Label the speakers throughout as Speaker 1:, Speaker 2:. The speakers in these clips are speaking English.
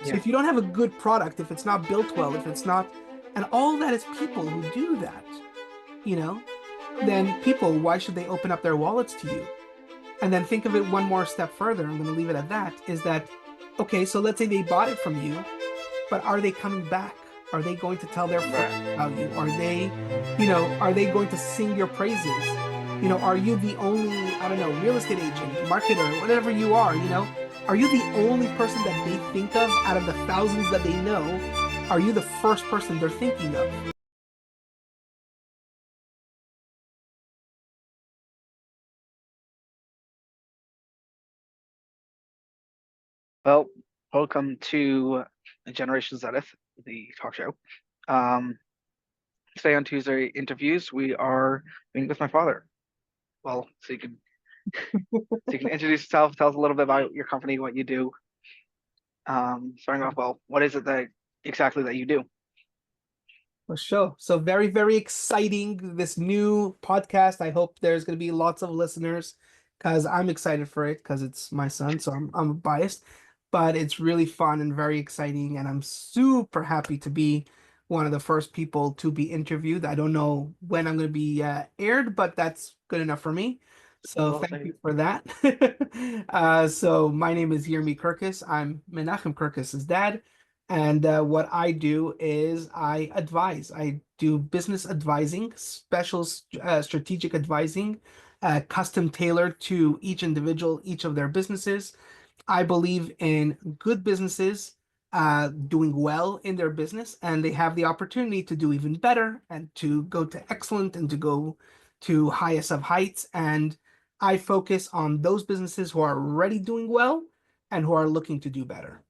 Speaker 1: So
Speaker 2: Yeah.
Speaker 1: if you don't have a good product, if it's not built well, if it's not, and all that is people who do that, you know, then people, why should they open up their wallets to you? And then think of it one more step further. I'm going to leave it at that. Is that okay? So let's say they bought it from you, but are they coming back? Are they going to tell their friends
Speaker 2: Right.
Speaker 1: about you? Are they, are they going to sing your praises? Are you the only, I don't know, real estate agent, marketer, whatever you are, are you the only person that they think of out of the thousands that they know? Are you the first person they're thinking of?
Speaker 2: Well, welcome to Generation Zenith, the talk show. Um, Today on Tuesday interviews, we are meeting with my father. Well, so you can introduce yourself, tell us a little bit about your company, what you do. Starting off, well, what is it that exactly that you do?
Speaker 1: For sure. So very, very exciting, this new podcast. I hope there's going to be lots of listeners because I'm excited for it because it's my son, so I'm biased, but it's really fun and very exciting, and I'm super happy to be one of the first people to be interviewed. I don't know when I'm going to be aired, but that's good enough for me. So
Speaker 2: Well,
Speaker 1: thank
Speaker 2: say
Speaker 1: you for that. So my name is Yermi Kurkus. I'm Menachem Kurkus's dad. And what I do is I advise. I do business advising, special strategic advising, custom tailored to each individual, each of their businesses. I believe in good businesses doing well in their business, and they have the opportunity to do even better and to go to excellent and to go to highest of heights. And I focus on those businesses who are already doing well and who are looking to do better.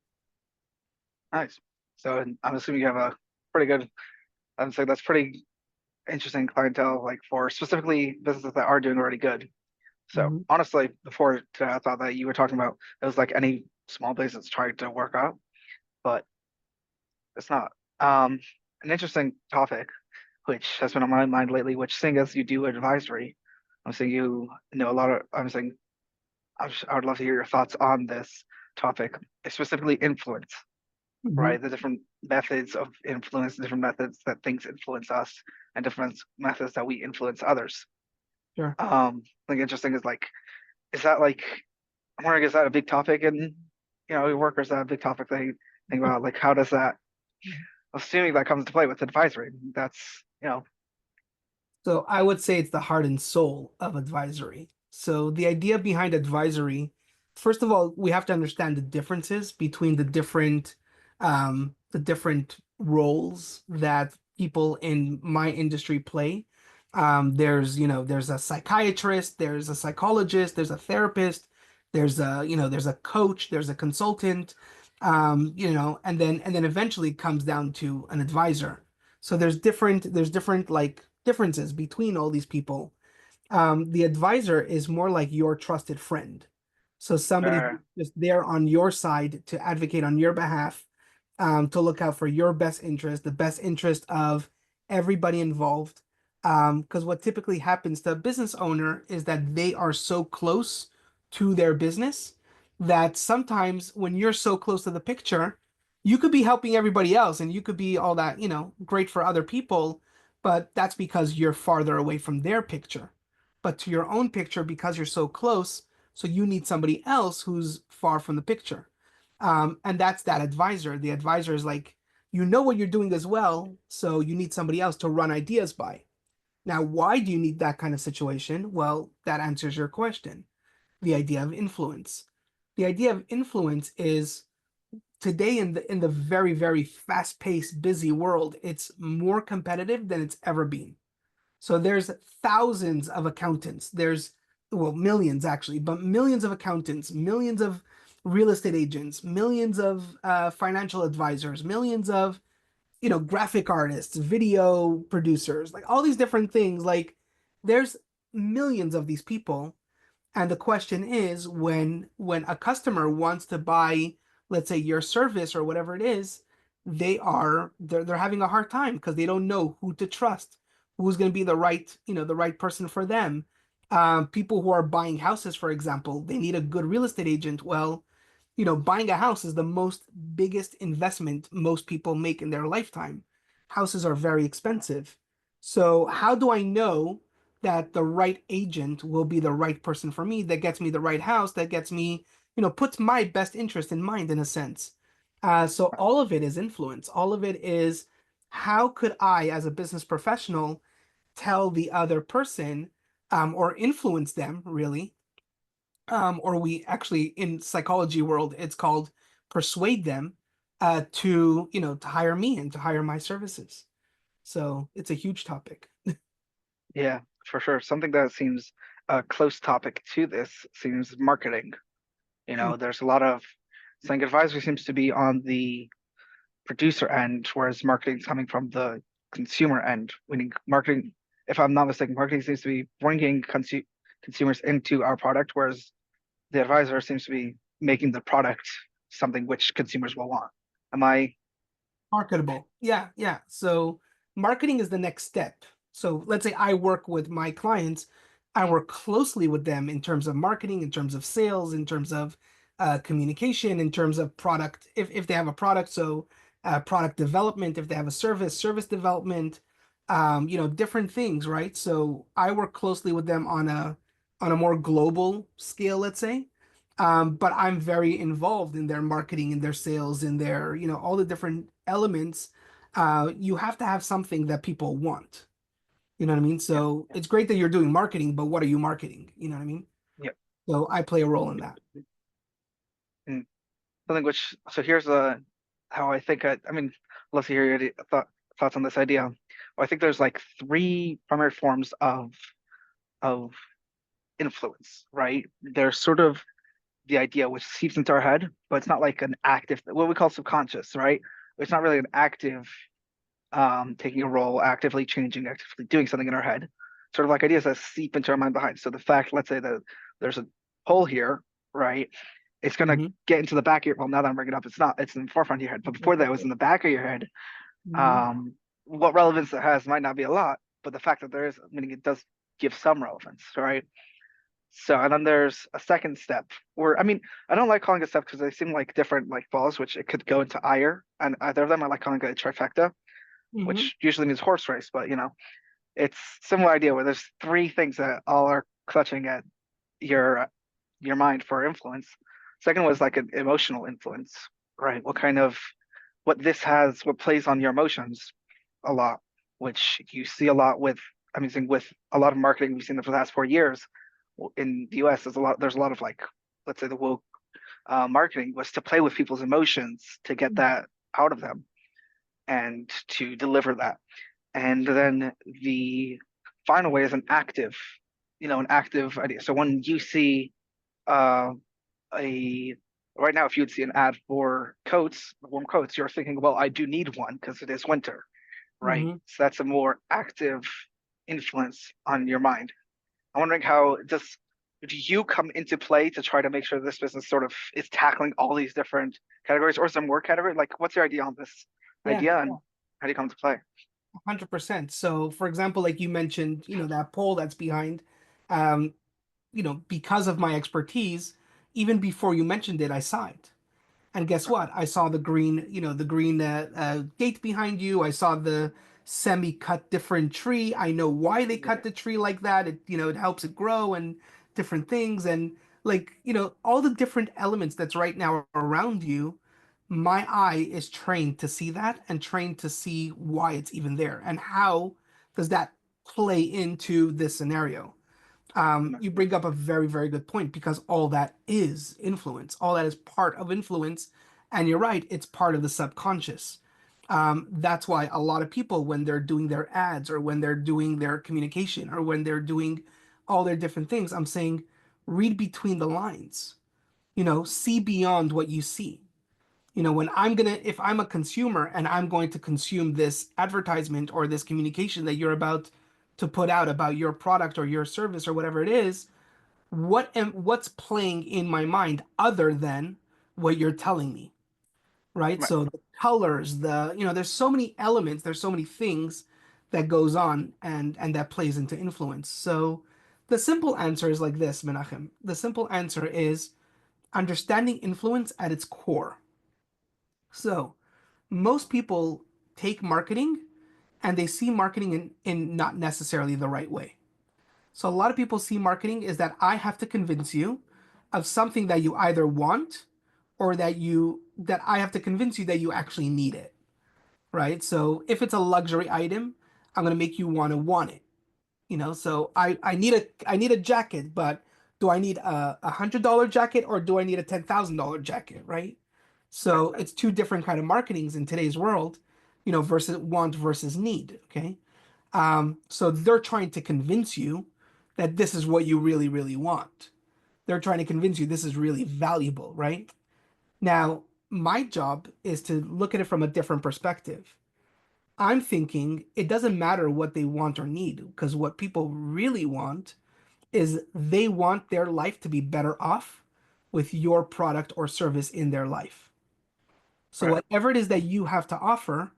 Speaker 2: nice. So I'm assuming you have a pretty good, I'm saying that's pretty interesting clientele, like for specifically businesses that are doing already good. So
Speaker 1: Mhm.
Speaker 2: honestly, before today, I thought that you were talking about it was like any small business trying to work out, but it's not. Um, an interesting topic, which has been on my mind lately, which seeing as you do advisory, I'm saying you know a lot of, I'm saying I would love to hear your thoughts on this topic, specifically influence,
Speaker 1: Mhm.
Speaker 2: right? The different methods of influence, different methods that things influence us, and different methods that we influence others.
Speaker 1: Sure.
Speaker 2: I think interesting is that like, I'm wondering, is that a big topic in, your work, or is that a big topic that you think about? Like, how does that, assuming that comes into play with advisory, that's,
Speaker 1: So I would say it's the heart and soul of advisory. So the idea behind advisory, first of all, we have to understand the differences between the different roles that people in my industry play. There's a psychiatrist, there's a psychologist, there's a therapist, there's a coach, there's a consultant, and then eventually it comes down to an advisor. So there's different like differences between all these people. The advisor is more like your trusted friend. So somebody
Speaker 2: uh,
Speaker 1: who's just there on your side to advocate on your behalf, to look out for your best interest, the best interest of everybody involved. Because what typically happens to a business owner is that they are so close to their business that sometimes when you're so close to the picture, you could be helping everybody else and you could be all that, great for other people, but that's because you're farther away from their picture. But to your own picture, because you're so close, so you need somebody else who's far from the picture. And that's that advisor. The advisor is like, you know what you're doing as well, so you need somebody else to run ideas by. Now, why do you need that kind of situation? Well, that answers your question. The idea of influence. The idea of influence is today in the very, very fast-paced, busy world, it's more competitive than it's ever been. So there's thousands of accountants. Well, millions actually, but millions of accountants, millions of real estate agents, millions of financial advisors, millions of, graphic artists, video producers, like all these different things. Like there's millions of these people. And the question is when a customer wants to buy, let's say your service or whatever it is, they're having a hard time because they don't know who to trust, who's going to be the right person for them. People who are buying houses, for example, they need a good real estate agent. Well, Buying a house is the most biggest investment most people make in their lifetime. Houses are very expensive. So how do I know that the right agent will be the right person for me, that gets me the right house, that gets me, puts my best interest in mind in a sense? So all of it is influence. All of it is how could I, as a business professional, tell the other person, or influence them really, or we actually in psychology world it's called persuade them, to hire me and to hire my services. So it's a huge topic.
Speaker 2: Yeah, for sure. Something that seems a close topic to this seems marketing.
Speaker 1: Mm,
Speaker 2: There's a lot of saying advisory seems to be on the producer end, whereas marketing is coming from the consumer end. Meaning marketing, if I'm not mistaken, marketing seems to be bringing consumers into our product, whereas the advisor seems to be making the product something which consumers will want. Am I?
Speaker 1: Marketable. Yeah, yeah. So marketing is the next step. So let's say I work with my clients, I work closely with them in terms of marketing, in terms of sales, in terms of communication, in terms of product, if they have a product, so product development, if they have a service development, different things, right? So I work closely with them on a more global scale, let's say. But I'm very involved in their marketing, in their sales, in their, all the different elements. You have to have something that people want. You know what I mean?
Speaker 2: Yeah,
Speaker 1: So it's great that you're doing marketing, but what are you marketing? You know what I mean?
Speaker 2: yeah.
Speaker 1: So I play a role in that.
Speaker 2: Mm. Something which so here's how I think I mean, I'd love to hear your thoughts on this idea. Well, I think there's like three primary forms of influence, right? There's sort of the idea which seeps into our head, but it's not like an active, what we call subconscious, right? It's not really an active taking a role, actively changing, actively doing something in our head. Sort of like ideas that seep into our mind behind. So the fact, let's say that there's a hole here, right? It's gonna
Speaker 1: Hmm.
Speaker 2: get into the back of your, well, now that I'm bringing it up, it's not, it's in the forefront of your head. But before that, it was in the back of your head.
Speaker 1: Hmm.
Speaker 2: Um, what relevance it has might not be a lot, but the fact that there is, meaning it does give some relevance, right? So, and then there's a second step where, I mean, I don't like calling it step because they seem like different like balls, which it could go into ire. And either of them, I like calling it a trifecta,
Speaker 1: Hmm.
Speaker 2: which usually means horse race, but it's similar idea where there's three things that all are clutching at your your mind for influence. Second was like an emotional influence, right? What plays on your emotions a lot, which you see a lot with, I mean, with a lot of marketing we've seen for the last 4 years in the US. There's a lot of like, let's say the woke marketing was to play with people's emotions to get that out of them and to deliver that. And then the final way is an active idea. So when you see uh, a right now, if you would see an ad for coats, warm coats, you're thinking, well, I do need one because it is winter, right?
Speaker 1: Hmm.
Speaker 2: So that's a more active influence on your mind. I'm wondering how does do you come into play to try to make sure this business sort of is tackling all these different categories, or is there more category? Like, what's your idea on this
Speaker 1: Yeah,
Speaker 2: idea, and how do you come to play?
Speaker 1: 100%. So for example, like you mentioned, that pole that's behind, um, because of my expertise, even before you mentioned it, I saw it. And guess what? I saw the green gate behind you. I saw the semi-cut different tree. I know why they cut the tree like that. It helps it grow and different things. And like, all the different elements that's right now around you, my eye is trained to see that and trained to see why it's even there and how does that play into this scenario. You bring up a very, very good point because all that is influence. All that is part of influence. And you're right, it's part of the subconscious. That's why a lot of people, when they're doing their ads or when they're doing their communication or when they're doing all their different things, I'm saying read between the lines, see beyond what you see. If I'm a consumer and I'm going to consume this advertisement or this communication that you're about to put out about your product or your service or whatever it is, what's playing in my mind other than what you're telling me, right?
Speaker 2: Right.
Speaker 1: So the colors, there's so many elements, there's so many things that goes on and that plays into influence. So the simple answer is like this, Menachem. The simple answer is understanding influence at its core. So most people take marketing and they see marketing in not necessarily the right way. So a lot of people see marketing is that I have to convince you of something that you either want or that I have to convince you that you actually need it, right? So if it's a luxury item, I'm going to make you want it. So I need a jacket, but do I need a $100 jacket or do I need a $10,000 jacket, right?
Speaker 2: Right.
Speaker 1: So it's two different kind of marketings in today's world, versus want versus need. Okay. So they're trying to convince you that this is what you really, really want. They're trying to convince you this is really valuable, right? Now, my job is to look at it from a different perspective. I'm thinking it doesn't matter what they want or need, because what people really want is they want their life to be better off with your product or service in their life. So,
Speaker 2: Right.
Speaker 1: whatever it is that you have to offer,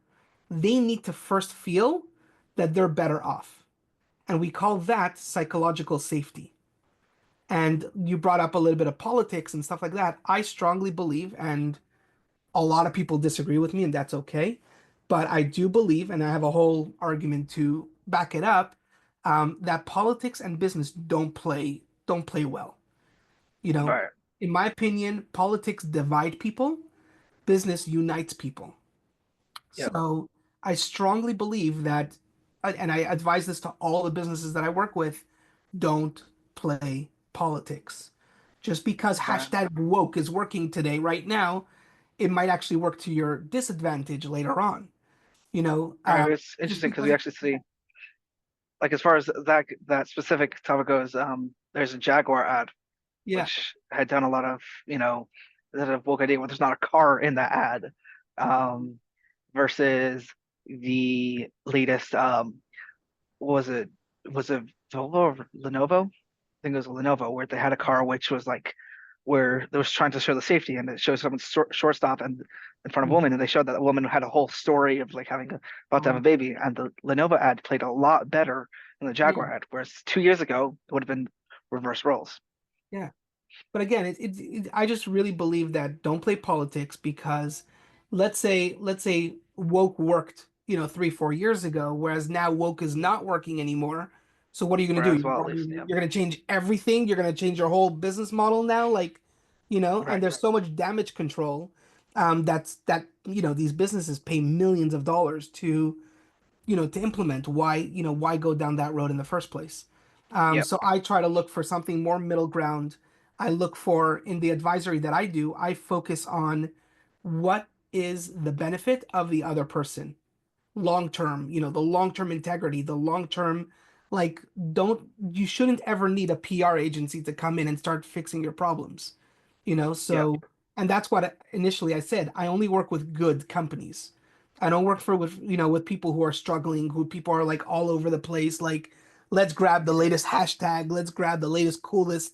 Speaker 1: they need to first feel that they're better off. And we call that psychological safety. And you brought up a little bit of politics and stuff like that. I strongly believe, and a lot of people disagree with me, and that's okay. But I do believe, and I have a whole argument to back it up, that politics and business don't play well. You know,
Speaker 2: Right.
Speaker 1: in my opinion, politics divide people, business unites people.
Speaker 2: Yep.
Speaker 1: So I strongly believe that, and I advise this to all the businesses that I work with, don't play politics. Just because
Speaker 2: Right.
Speaker 1: hashtag woke is working today, right now, it might actually work to your disadvantage later on. You know,
Speaker 2: Right.
Speaker 1: uh,
Speaker 2: It's
Speaker 1: just
Speaker 2: interesting because we
Speaker 1: because,
Speaker 2: actually see, like, as far as that specific topic goes, there's a Jaguar ad
Speaker 1: yeah,
Speaker 2: which had done a lot of, that have woke idea where there's not a car in the ad, um, versus the latest, what was it Volvo or Lenovo? I think it was Lenovo, where they had a car which was like where they was trying to show the safety, and it shows someone shortstop and in front of a woman, and they showed that the woman had a whole story of like about to have a
Speaker 1: um,
Speaker 2: baby, and the Lenovo ad played a lot better than the
Speaker 1: yeah,
Speaker 2: Jaguar ad, whereas 2 years ago it would have been reverse roles.
Speaker 1: yeah. But again, I just really believe that don't play politics because let's say woke worked, 3, 4 years ago, whereas now woke is not working anymore. So what are you going to do?
Speaker 2: Whereas well, at least, yeah,
Speaker 1: You're going to change everything. You're going to change your whole business model now, like, and
Speaker 2: right,
Speaker 1: there's so much damage control. These businesses pay millions of dollars to implement. Why go down that road in the first place?
Speaker 2: yep,
Speaker 1: So I try to look for something more middle ground. I look for in the advisory that I do, I focus on what is the benefit of the other person long term, the long term integrity, the long term, like, you shouldn't ever need a PR agency to come in and start fixing your problems,
Speaker 2: yep,
Speaker 1: so, and that's what initially I said. I only work with good companies. I don't work with people who are struggling, who people are like all over the place, like, let's grab the latest hashtag, let's grab the latest, coolest,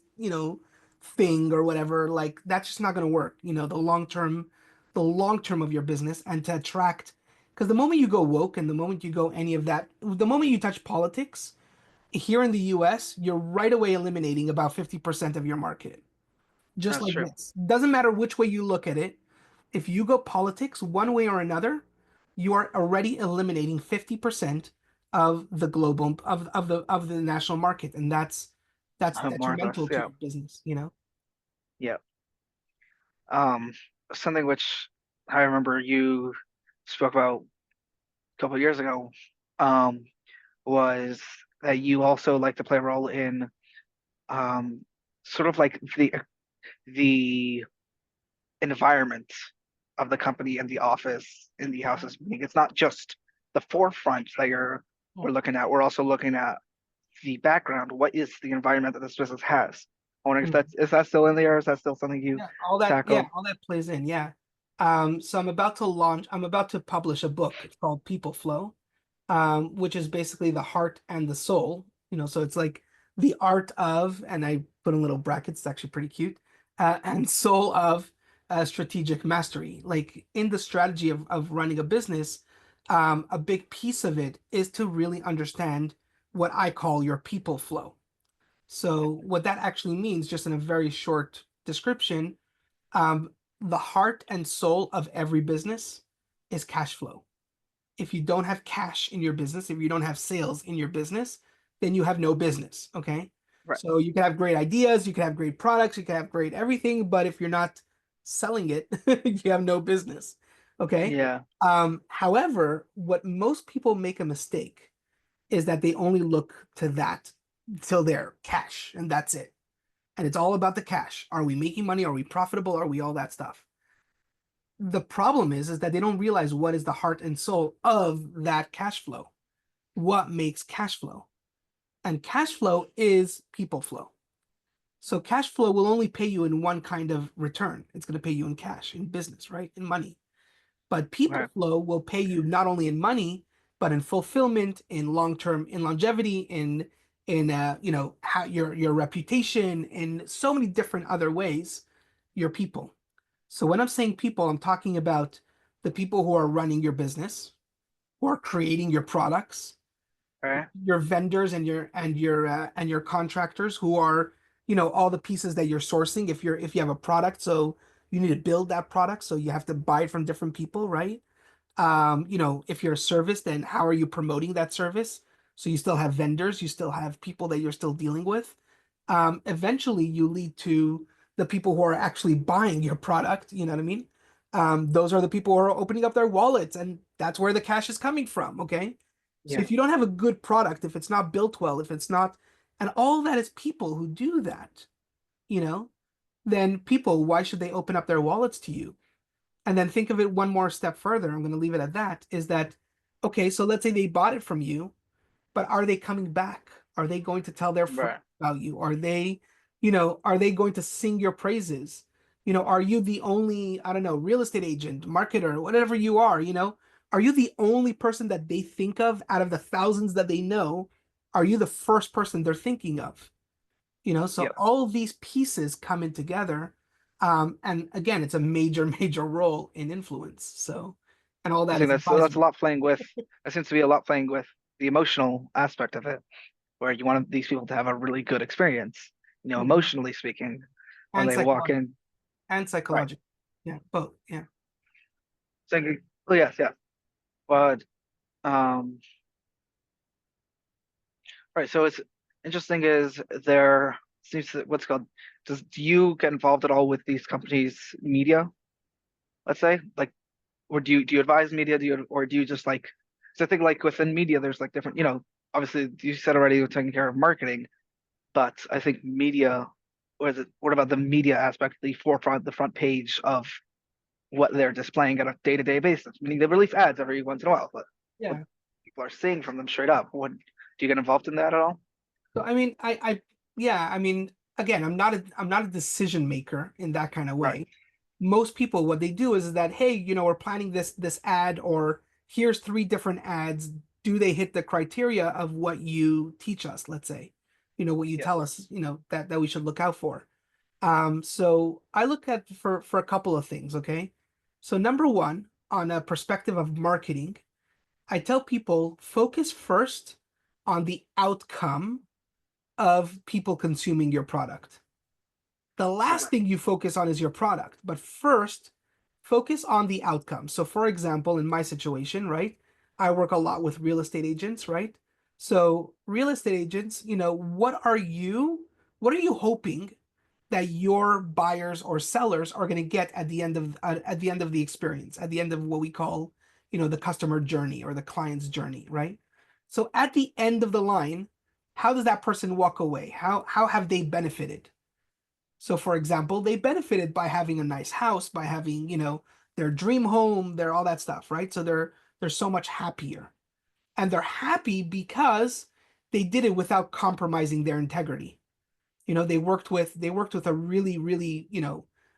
Speaker 1: thing or whatever. Like, that's just not going to work, the long term of your business and to attract, because the moment you go woke and the moment you go any of that, the moment you touch politics here in the US, you're right away eliminating about 50% of your market. Just
Speaker 2: that's
Speaker 1: like
Speaker 2: true.
Speaker 1: this. Doesn't matter which way you look at it. If you go politics one way or another, you are already eliminating 50% of the global of the national market. And that's
Speaker 2: More or less,
Speaker 1: detrimental to
Speaker 2: yeah,
Speaker 1: your business.
Speaker 2: yeah. Um, Something which I remember you spoke about a couple of years ago, um, was that you also like to play a role in, um, sort of like the environment of the company and the office in the houses. Meaning it's not just the forefront that we're looking at. We're also looking at the background. What is the environment that this business has? I wonder if
Speaker 1: Mhm.
Speaker 2: that still in there, or is that still something you
Speaker 1: Yeah, all that, yeah,
Speaker 2: tackle?
Speaker 1: all that plays in. Yeah. So I'm about to publish a book. It's called People Flow, which is basically the heart and the soul. So it's like the art of, and I put in little brackets, it's actually pretty cute, and soul of strategic mastery. Like in the strategy of running a business, a big piece of it is to really understand what I call your people flow. So what that actually means, just in a very short description, The heart and soul of every business is cash flow. If you don't have cash in your business, if you don't have sales in your business, then you have no business. Okay.
Speaker 2: Right.
Speaker 1: So you can have great ideas, you can have great products, you can have great everything, but if you're not selling it, you have no business. Okay.
Speaker 2: Yeah.
Speaker 1: However, what most people make a mistake is that they only look to that till they're cash and that's it. And it's all about the cash. Are we making money? Are we profitable? Are we all that stuff? The problem is that they don't realize what is the heart and soul of that cash flow. What makes cash flow? And cash flow is people flow. So cash flow will only pay you in one kind of return. It's going to pay you in cash, in business, right? In money. But people
Speaker 2: Right.
Speaker 1: flow will pay you not only in money, but in fulfillment, in long-term, in longevity, in how your reputation, in so many different other ways, your people. So when I'm saying people, I'm talking about the people who are running your business, who are creating your products,
Speaker 2: Right.
Speaker 1: your vendors and your contractors who are, all the pieces that you're sourcing if you have a product, so you need to build that product, so you have to buy it from different people, right? If you're a service, then how are you promoting that service? So you still have vendors, you still have people that you're still dealing with. Eventually you lead to the people who are actually buying your product, you know what I mean? Those are the people who are opening up their wallets, and that's where the cash is coming from, okay? So
Speaker 2: Yeah.
Speaker 1: if you don't have a good product, if it's not built well, if it's not, and all that is people who do that, you know, then people, why should they open up their wallets to you? And then think of it one more step further. I'm going to leave it at that. Is that okay? So let's say they bought it from you, but are they coming back? Are they going to tell their friends
Speaker 2: Right.
Speaker 1: about you? Are they going to sing your praises? Are you the only, I don't know, real estate agent, marketer, whatever you are, are you the only person that they think of out of the thousands that they know? Are you the first person they're thinking of? So
Speaker 2: Yeah.
Speaker 1: all of these pieces come in together. And again, it's a major, major role in influence. So, and all
Speaker 2: I
Speaker 1: that
Speaker 2: think
Speaker 1: is
Speaker 2: that's a
Speaker 1: advisory.
Speaker 2: lot playing with. That seems to be a lot playing with the emotional aspect of it, where you want these people to have a really good experience,
Speaker 1: Mhm.
Speaker 2: emotionally speaking, when
Speaker 1: And
Speaker 2: they walk
Speaker 1: psychological.
Speaker 2: in.
Speaker 1: And
Speaker 2: Right.
Speaker 1: psychological. Yeah, both. Yeah.
Speaker 2: Thinking, oh yes, yeah. But um, right. So it's interesting is there seems to, what's called. Do you get involved at all with these companies' media? Let's say, like, or do you advise media? Do you just like? So I think like within media, there's like different. Obviously you said already you're taking care of marketing, but I think media. What about the media aspect, the forefront, the front page of what they're displaying on a day-to-day basis? Meaning they release ads every once in a while, but what
Speaker 1: Yeah.
Speaker 2: people are seeing from them straight up. What do you get involved in that at all?
Speaker 1: So I mean, yeah, I mean, again, I'm not a decision maker in that kind of
Speaker 2: Right.
Speaker 1: way. Most people, what they do is that, hey, we're planning this ad, or here's three different ads. Do they hit the criteria of what you teach us, let's say? What you
Speaker 2: Yeah.
Speaker 1: tell us, that we should look out for. So I look at for a couple of things, okay? So number one, on a perspective of marketing, I tell people focus first on the outcome of people consuming your product. The last
Speaker 2: Okay.
Speaker 1: thing you focus on is your product, but first focus on the outcome. So, for example, in my situation, right, I work a lot with real estate agents, right? So, real estate agents, what are you hoping that your buyers or sellers are going to get at the end of the experience, at the end of what we call, the customer journey or the client's journey, right? So, at the end of the line, how does that person walk away? How have they benefited? So, for example, they benefited by having a nice house, by having, their dream home, their all that stuff, right? So they're so much happier. And they're happy because they did it without compromising their integrity. They worked with a really, really,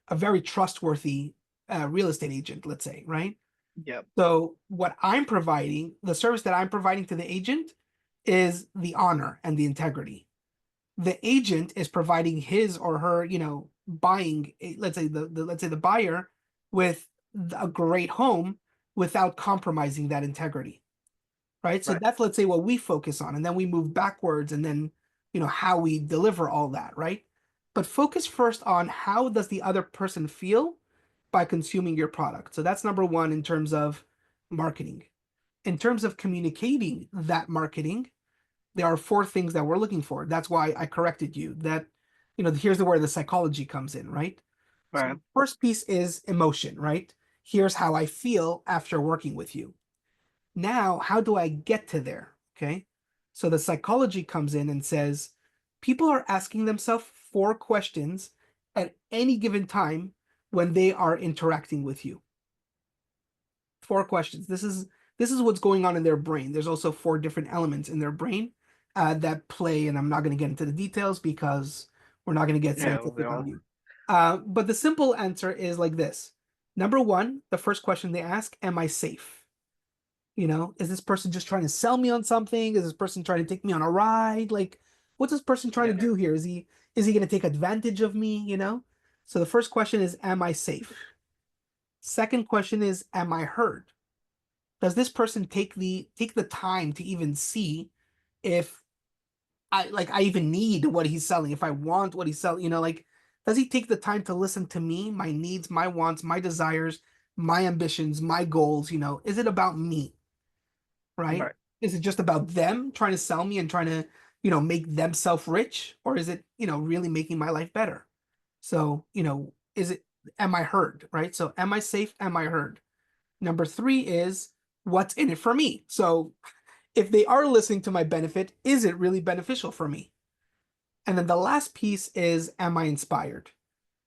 Speaker 1: a very trustworthy real estate agent, let's say, right?
Speaker 2: Yeah.
Speaker 1: So what I'm providing, the service that I'm providing to the agent is the honor and the integrity. The agent is providing his or her, buying, let's say the buyer with a great home without compromising that integrity, right? So
Speaker 2: Right.
Speaker 1: that's, let's say, what we focus on, and then we move backwards, and then how we deliver all that, right? but focus first on how does the other person feel by consuming your product. So that's number one in terms of marketing. In terms of communicating that marketing, there are four things that we're looking for. That's why I corrected you. That, here's where the psychology comes in, right? So
Speaker 2: Right.
Speaker 1: the first piece is emotion, right? Here's how I feel after working with you. Now, how do I get to there? Okay. So the psychology comes in and says people are asking themselves four questions at any given time when they are interacting with you. Four questions. This is what's going on in their brain. There's also four different elements in their brain that play, and I'm not going to get into the details because we're not going to get
Speaker 2: Yeah, we
Speaker 1: scientific on
Speaker 2: all
Speaker 1: you. But the simple answer is like this. Number one, the first question they ask, am I safe? Is this person just trying to sell me on something? Is this person trying to take me on a ride? Like, what's this person trying to
Speaker 2: yeah.
Speaker 1: do here? Is he going to take advantage of me? So the first question is, am I safe? Second question is, am I heard? Does this person take the time to even see if I even need what he's selling, if I want what he's selling, like does he take the time to listen to me, my needs, my wants, my desires, my ambitions, my goals, is it about me, right?
Speaker 2: Right.
Speaker 1: Is it just about them trying to sell me and trying to, make themselves rich, or is it, really making my life better? So, is it am I heard, right? So am I safe? Am I heard? Number three is what's in it for me. So if they are listening to my benefit, is it really beneficial for me? And then the last piece is, am I inspired?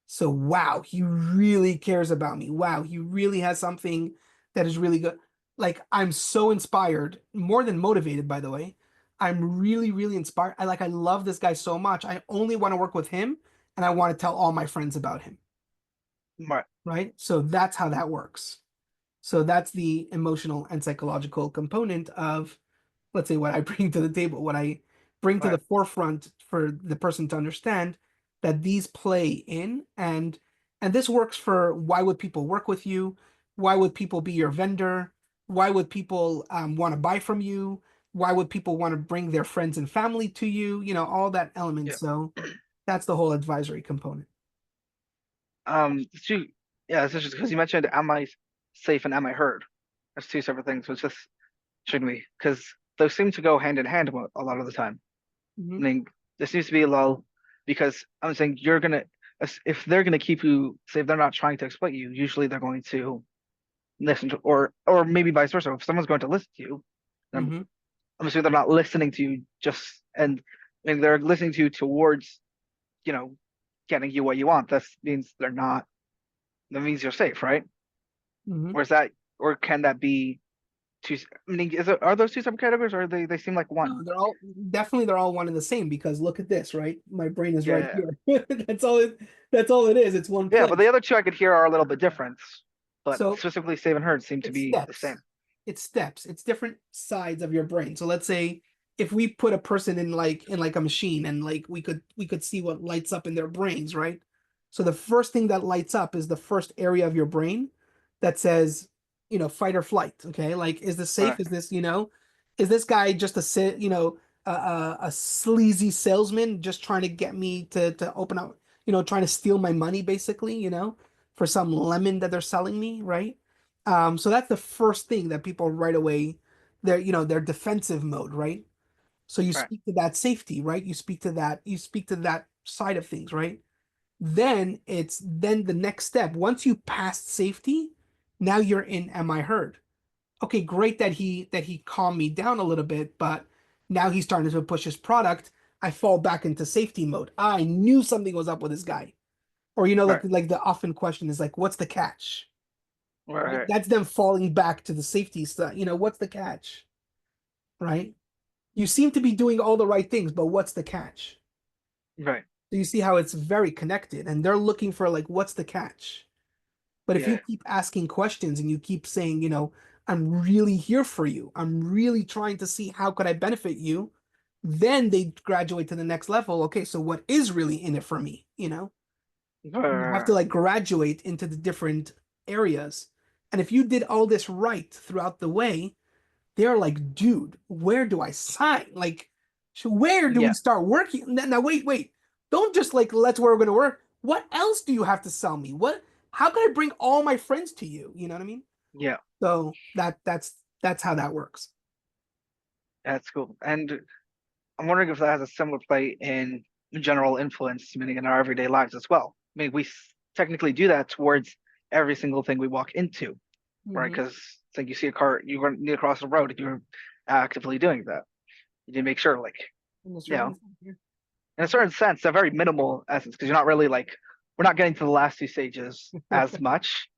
Speaker 1: So, wow, he really cares about me. Wow, he really has something that is really good. Like, I'm so inspired, more than motivated, by the way. I'm really, really inspired. I love this guy so much. I only want to work with him and I want to tell all my friends about him.
Speaker 2: Right.
Speaker 1: Right. So that's how that works. So that's the emotional and psychological component of, let's say, what I bring to the table, what I bring to the
Speaker 2: Right.
Speaker 1: forefront for the person to understand that these play in, and this works for why would people work with you? Why would people be your vendor? Why would people want to buy from you? Why would people want to bring their friends and family to you? All that element.
Speaker 2: Yeah.
Speaker 1: So that's the whole advisory component.
Speaker 2: Did you, yeah, it's just because you mentioned am I safe and am I heard? That's two separate things, which just shouldn't we? Because those seem to go hand in hand a lot of the time.
Speaker 1: Hmm.
Speaker 2: I mean, there seems to be a lull because I'm saying you're gonna if they're gonna keep you, say if they're not trying to exploit you, usually they're going to listen to, or maybe vice versa. If someone's going to listen to you, I'm,
Speaker 1: Hmm.
Speaker 2: I'm assuming they're not listening to you just and they're listening to you towards, you know, getting you what you want. That means they're not. That means you're safe, right?
Speaker 1: Hmm.
Speaker 2: Or is that, or can that be two? I mean, are those two separate categories, or they seem like one?
Speaker 1: No, they're all one and the same because look at this, right? My brain is
Speaker 2: Yeah,
Speaker 1: right
Speaker 2: yeah,
Speaker 1: here. That's all it is. It's one
Speaker 2: yeah. But the
Speaker 1: place.
Speaker 2: other two I could hear are a little bit different. But
Speaker 1: So
Speaker 2: specifically, Save and Herd seem to
Speaker 1: it's
Speaker 2: be the
Speaker 1: steps.
Speaker 2: same.
Speaker 1: It's steps. It's different sides of your brain. So let's say if we put a person in like a machine and like we could see what lights up in their brains, right? So the first thing that lights up is the first area of your brain that says, fight or flight. Okay, like is this
Speaker 2: All
Speaker 1: safe?
Speaker 2: right,
Speaker 1: Is this guy just a sleazy salesman just trying to get me to open up, trying to steal my money basically, for some lemon that they're selling me, right? So that's the first thing that people right away, their defensive mode, right? So you
Speaker 2: right,
Speaker 1: speak to that safety, right? You speak to that side of things, right? Then the next step. Once you passed safety, now you're in am I heard? Okay, great that he calmed me down a little bit, but now he's starting to push his product. I fall back into safety mode. I knew something was up with this guy. Or like
Speaker 2: right,
Speaker 1: like the often question is like, what's the catch? Right?
Speaker 2: right,
Speaker 1: That's them falling back to the safety stuff. What's the catch? Right? You seem to be doing all the right things, but what's the catch?
Speaker 2: right.
Speaker 1: So you see how it's very connected, and they're looking for like, what's the catch? But if you
Speaker 2: Yeah,
Speaker 1: keep asking questions and you keep saying, I'm really here for you, I'm really trying to see how could I benefit you, then they graduate to the next level. Okay, so what is really in it for me? You have to
Speaker 2: right,
Speaker 1: like graduate into the different areas. And if you did all this right throughout the way, they're like, dude, where do I sign? Like, so where do we
Speaker 2: yeah,
Speaker 1: start working? Now, wait, wait. Don't just like let's where we're gonna work. What else do you have to sell me? What how can I bring all my friends to you? You know what I mean?
Speaker 2: Yeah,
Speaker 1: So that's how that works.
Speaker 2: that's cool. And I'm wondering if that has a similar play in general influence, meaning in our everyday lives as well. I mean, technically do that towards every single thing we walk into, right?
Speaker 1: Mm-hmm.
Speaker 2: Because like you see a car, you run need to cross the road, you're actively doing that. You need to make sure, like,
Speaker 1: In a
Speaker 2: you know,
Speaker 1: certain sense, yeah.
Speaker 2: in a certain sense, a very minimal essence, because you're not really like, we're not getting to the last two stages as much.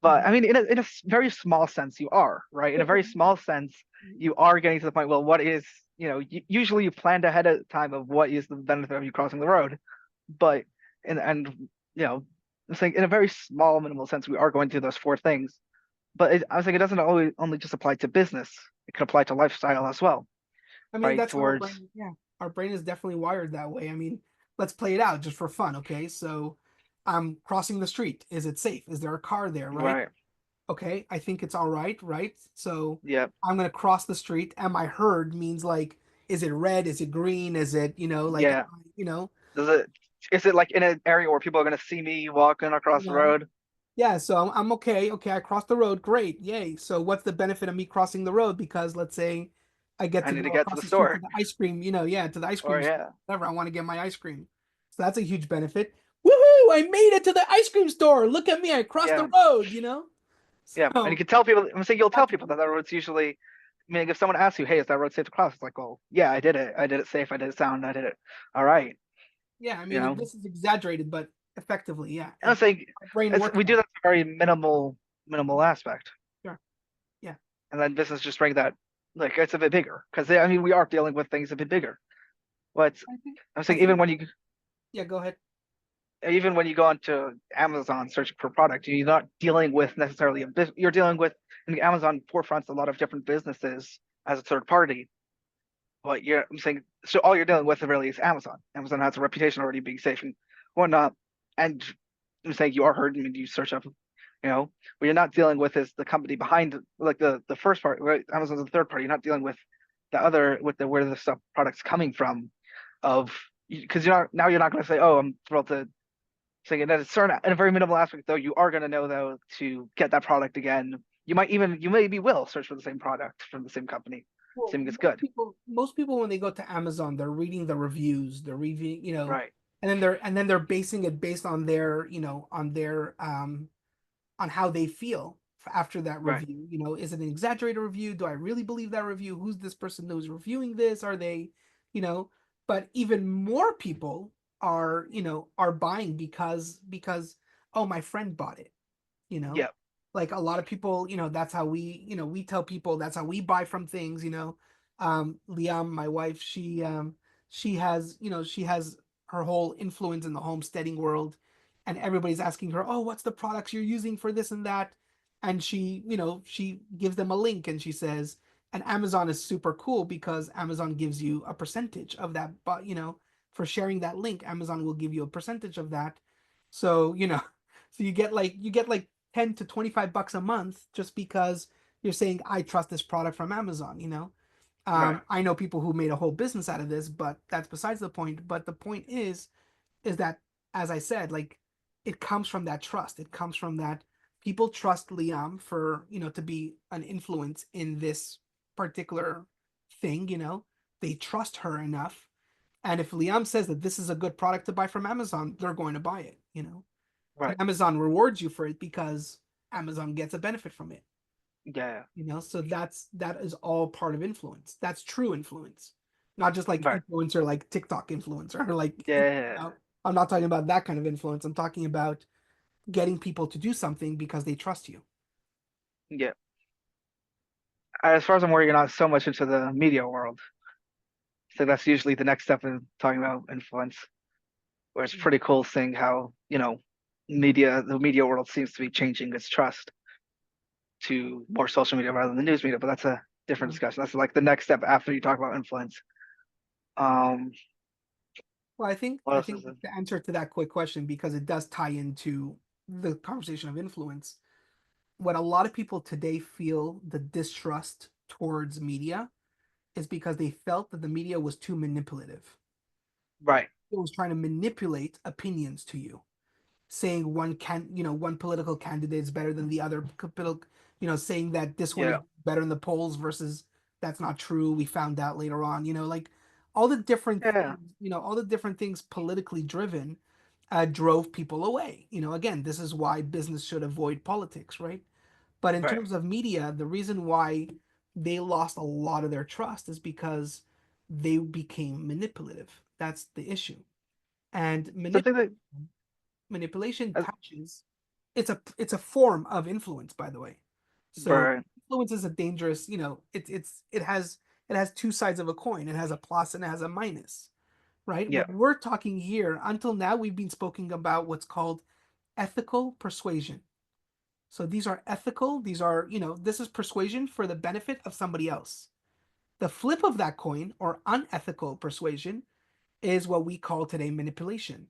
Speaker 2: But
Speaker 1: Mhm.
Speaker 2: I mean, in a very small sense, you are, right? In a very small sense, you are getting to the point, well, what is, usually you planned ahead of time of what is the benefit of you crossing the road. But, and you know, I'm saying in a very small, minimal sense, we are going through those four things. But I was like, it doesn't always only just apply to business. It can apply to lifestyle as well,
Speaker 1: I mean,
Speaker 2: right?
Speaker 1: that's how our
Speaker 2: Towards,
Speaker 1: brain, yeah, our brain is definitely wired that way. I mean, let's play it out just for fun, okay? So I'm crossing the street. Is it safe? Is there a car there, right?
Speaker 2: right.
Speaker 1: Okay, I think it's all right, right? So
Speaker 2: Yeah.
Speaker 1: I'm gonna cross the street. Am I heard means like, is it red? Is it green? Is it, like,
Speaker 2: Yeah.
Speaker 1: you know,
Speaker 2: Does it, is it like in an area where people are going to see me walking
Speaker 1: you
Speaker 2: across the
Speaker 1: know,
Speaker 2: road?
Speaker 1: yeah, so I'm okay. Okay, I crossed the road. Great. Yay. So what's the benefit of me crossing the road? Because let's say I get
Speaker 2: I
Speaker 1: to
Speaker 2: need to
Speaker 1: go
Speaker 2: get to
Speaker 1: across
Speaker 2: the
Speaker 1: the street to
Speaker 2: store.
Speaker 1: the ice cream, yeah, to the ice
Speaker 2: Or
Speaker 1: cream store,
Speaker 2: yeah.
Speaker 1: whatever. I want to get my ice cream. So that's a huge benefit. Woohoo! I made it to the ice cream store. Look at me. I crossed the
Speaker 2: Yeah.
Speaker 1: road.
Speaker 2: Yeah. And you
Speaker 1: So
Speaker 2: can tell people, I'm saying you'll tell
Speaker 1: that's
Speaker 2: people that road's usually, I mean, if someone asks you, hey, is that road safe to cross? It's like, well, yeah, I did it. I did it safe. I did it sound. I did it. All right.
Speaker 1: yeah, I
Speaker 2: You
Speaker 1: mean,
Speaker 2: know,
Speaker 1: this is exaggerated, but effectively, yeah.
Speaker 2: and I'm saying
Speaker 1: Our brain works
Speaker 2: we
Speaker 1: that
Speaker 2: do
Speaker 1: way.
Speaker 2: that in a very minimal aspect.
Speaker 1: Sure. Yeah.
Speaker 2: And then business just bring that, like, it's a bit bigger. Because, I mean, we are dealing with things a bit bigger. But
Speaker 1: I think
Speaker 2: I'm
Speaker 1: I
Speaker 2: saying
Speaker 1: think yeah, go ahead.
Speaker 2: even when you go onto Amazon searching for product, you're not dealing with necessarily a business. You're dealing with in Amazon forefronts a lot of different businesses as a third party. But I'm saying so all you're dealing with really is Amazon. Amazon has a reputation already being safe and whatnot. And I'm saying you are heard. I mean, you search up, what you're not dealing with is the company behind like the first part, right? Amazon's the third party. You're not dealing with the other with the where the stuff product's coming from of because you're not going to say, oh, I'm thrilled to so in a certain, in a very minimal aspect, though, you are going to know though to get that product again. You maybe will search for the same product from the same company,
Speaker 1: Well,
Speaker 2: assuming it's good.
Speaker 1: most people when they go to Amazon, they're reading the reviews, they're reviewing,
Speaker 2: Right,
Speaker 1: and then they're basing it based on their, on how they feel after that
Speaker 2: right,
Speaker 1: review. Is it an exaggerated review? Do I really believe that review? Who's this person who's reviewing this? Are they, you know, but even more people are buying because oh, my friend bought it, you know
Speaker 2: yeah,
Speaker 1: like a lot of people, that's how we tell people that's how we buy from things. Liam, my wife, she has her whole influence in the homesteading world, and everybody's asking her, oh, what's the products you're using for this and that, and she gives them a link and she says, and Amazon is super cool because Amazon gives you a percentage of that, but for sharing that link, Amazon will give you a percentage of that. So so you get like 10 to 25 bucks a month just because you're saying I trust this product from Amazon.
Speaker 2: right,
Speaker 1: I know people who made a whole business out of this, but that's besides the point. But the point is that, as I said, like, it comes from that trust. It comes from that people trust Liam for, to be an influence in this particular thing. They trust her enough. And if Liam says that this is a good product to buy from Amazon, they're going to buy it. And
Speaker 2: right,
Speaker 1: Amazon rewards you for it because Amazon gets a benefit from it.
Speaker 2: yeah,
Speaker 1: So that is all part of influence. That's true influence, not just like
Speaker 2: right,
Speaker 1: influencer, like TikTok influencer, or like,
Speaker 2: yeah,
Speaker 1: I'm not talking about that kind of influence. I'm talking about getting people to do something because they trust you.
Speaker 2: yeah. As far as I'm aware, you're not so much into the media world, so that's usually the next step in talking about influence. Where it's pretty cool seeing how the media world seems to be changing its trust to more social media rather than news media, but that's a different
Speaker 1: Yeah.
Speaker 2: discussion. That's like the next step after you talk about influence. Um,
Speaker 1: Well, I think
Speaker 2: what
Speaker 1: I
Speaker 2: else is
Speaker 1: think
Speaker 2: it?
Speaker 1: the answer to that quick question, because it does tie into the conversation of influence. What a lot of people today feel the distrust towards media is because they felt that the media was too manipulative.
Speaker 2: Right.
Speaker 1: was trying to manipulate opinions to you, saying one political candidate is better than the other, saying that this one is
Speaker 2: Yeah.
Speaker 1: better in the polls versus that's not true. We found out later on, like all the different
Speaker 2: Yeah.
Speaker 1: things, all the different things politically driven drove people away. Again, this is why business should avoid politics, right? But in
Speaker 2: Right.
Speaker 1: terms of media, the reason why they lost a lot of their trust is because they became manipulative. That's the issue. And
Speaker 2: Something that
Speaker 1: manipulation
Speaker 2: uh,
Speaker 1: touches it's a form of influence, by the way. So
Speaker 2: right.
Speaker 1: influence is a dangerous, it has two sides of a coin. It has a plus and it has a minus, right?
Speaker 2: Yeah.
Speaker 1: What we're talking here, until now, we've been speaking about what's called ethical persuasion. So these are ethical, this is persuasion for the benefit of somebody else. The flip of that coin, or unethical persuasion, is what we call today manipulation.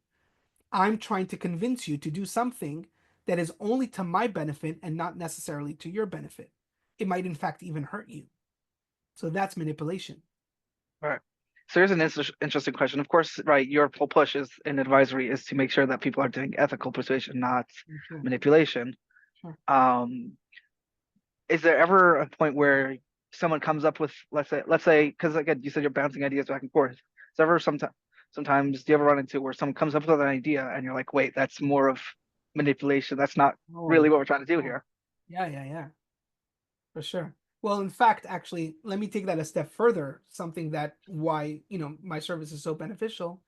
Speaker 1: I'm trying to convince you to do something that is only to my benefit and not necessarily to your benefit. It might, in fact, even hurt you. So that's manipulation.
Speaker 2: Right. So here's an interesting question. Of course, right, your whole push is in advisory is to make sure that people are doing ethical persuasion, not
Speaker 1: Sure,
Speaker 2: manipulation.
Speaker 1: sure.
Speaker 2: Um, is there ever a point where someone comes up with, let's say, because again, you said you're bouncing ideas back and forth. So ever sometimes do you ever run into where someone comes up with an idea and you're like, wait, that's more of manipulation. That's not
Speaker 1: Oh,
Speaker 2: really what we're trying to do
Speaker 1: oh.
Speaker 2: here.
Speaker 1: Yeah, yeah, yeah, for sure. Well, in fact, actually, let me take that a step further. Something that why, my service is so beneficial.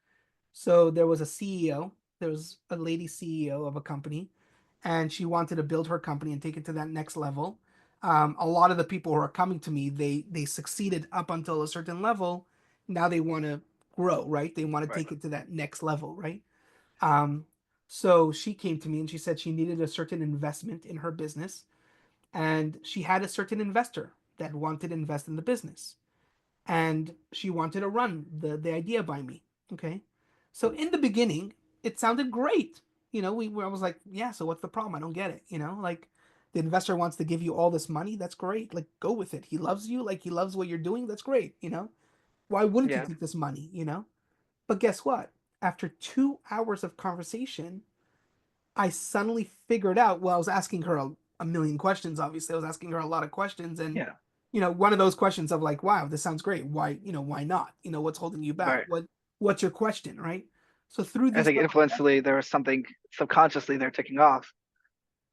Speaker 1: So there was a CEO, there was a lady CEO of a company, and she wanted to build her company and take it to that next level. A lot of the people who are coming to me, they succeeded up until a certain level. Now they want to grow, right? They want to
Speaker 2: Right.
Speaker 1: take it to that next level, right? Um, so she came to me and she said she needed a certain investment in her business, and she had a certain investor that wanted to invest in the business, and she wanted to run the idea by me. Okay, so in the beginning, it sounded great. I was like, yeah. So what's the problem? I don't get it. Like the investor wants to give you all this money. That's great. Like go with it. He loves you. Like he loves what you're doing. That's great. Why wouldn't you
Speaker 2: Yeah.
Speaker 1: take this money? But guess what? After 2 hours of conversation, I suddenly figured out. Well, I was asking her a million questions. Obviously, I was asking her a lot of questions, and
Speaker 2: Yeah.
Speaker 1: one of those questions of like, wow, this sounds great. Why not? What's holding you back?
Speaker 2: Right.
Speaker 1: What's your question, right? So through
Speaker 2: I
Speaker 1: this
Speaker 2: think
Speaker 1: little,
Speaker 2: influentially there was something subconsciously they're ticking off.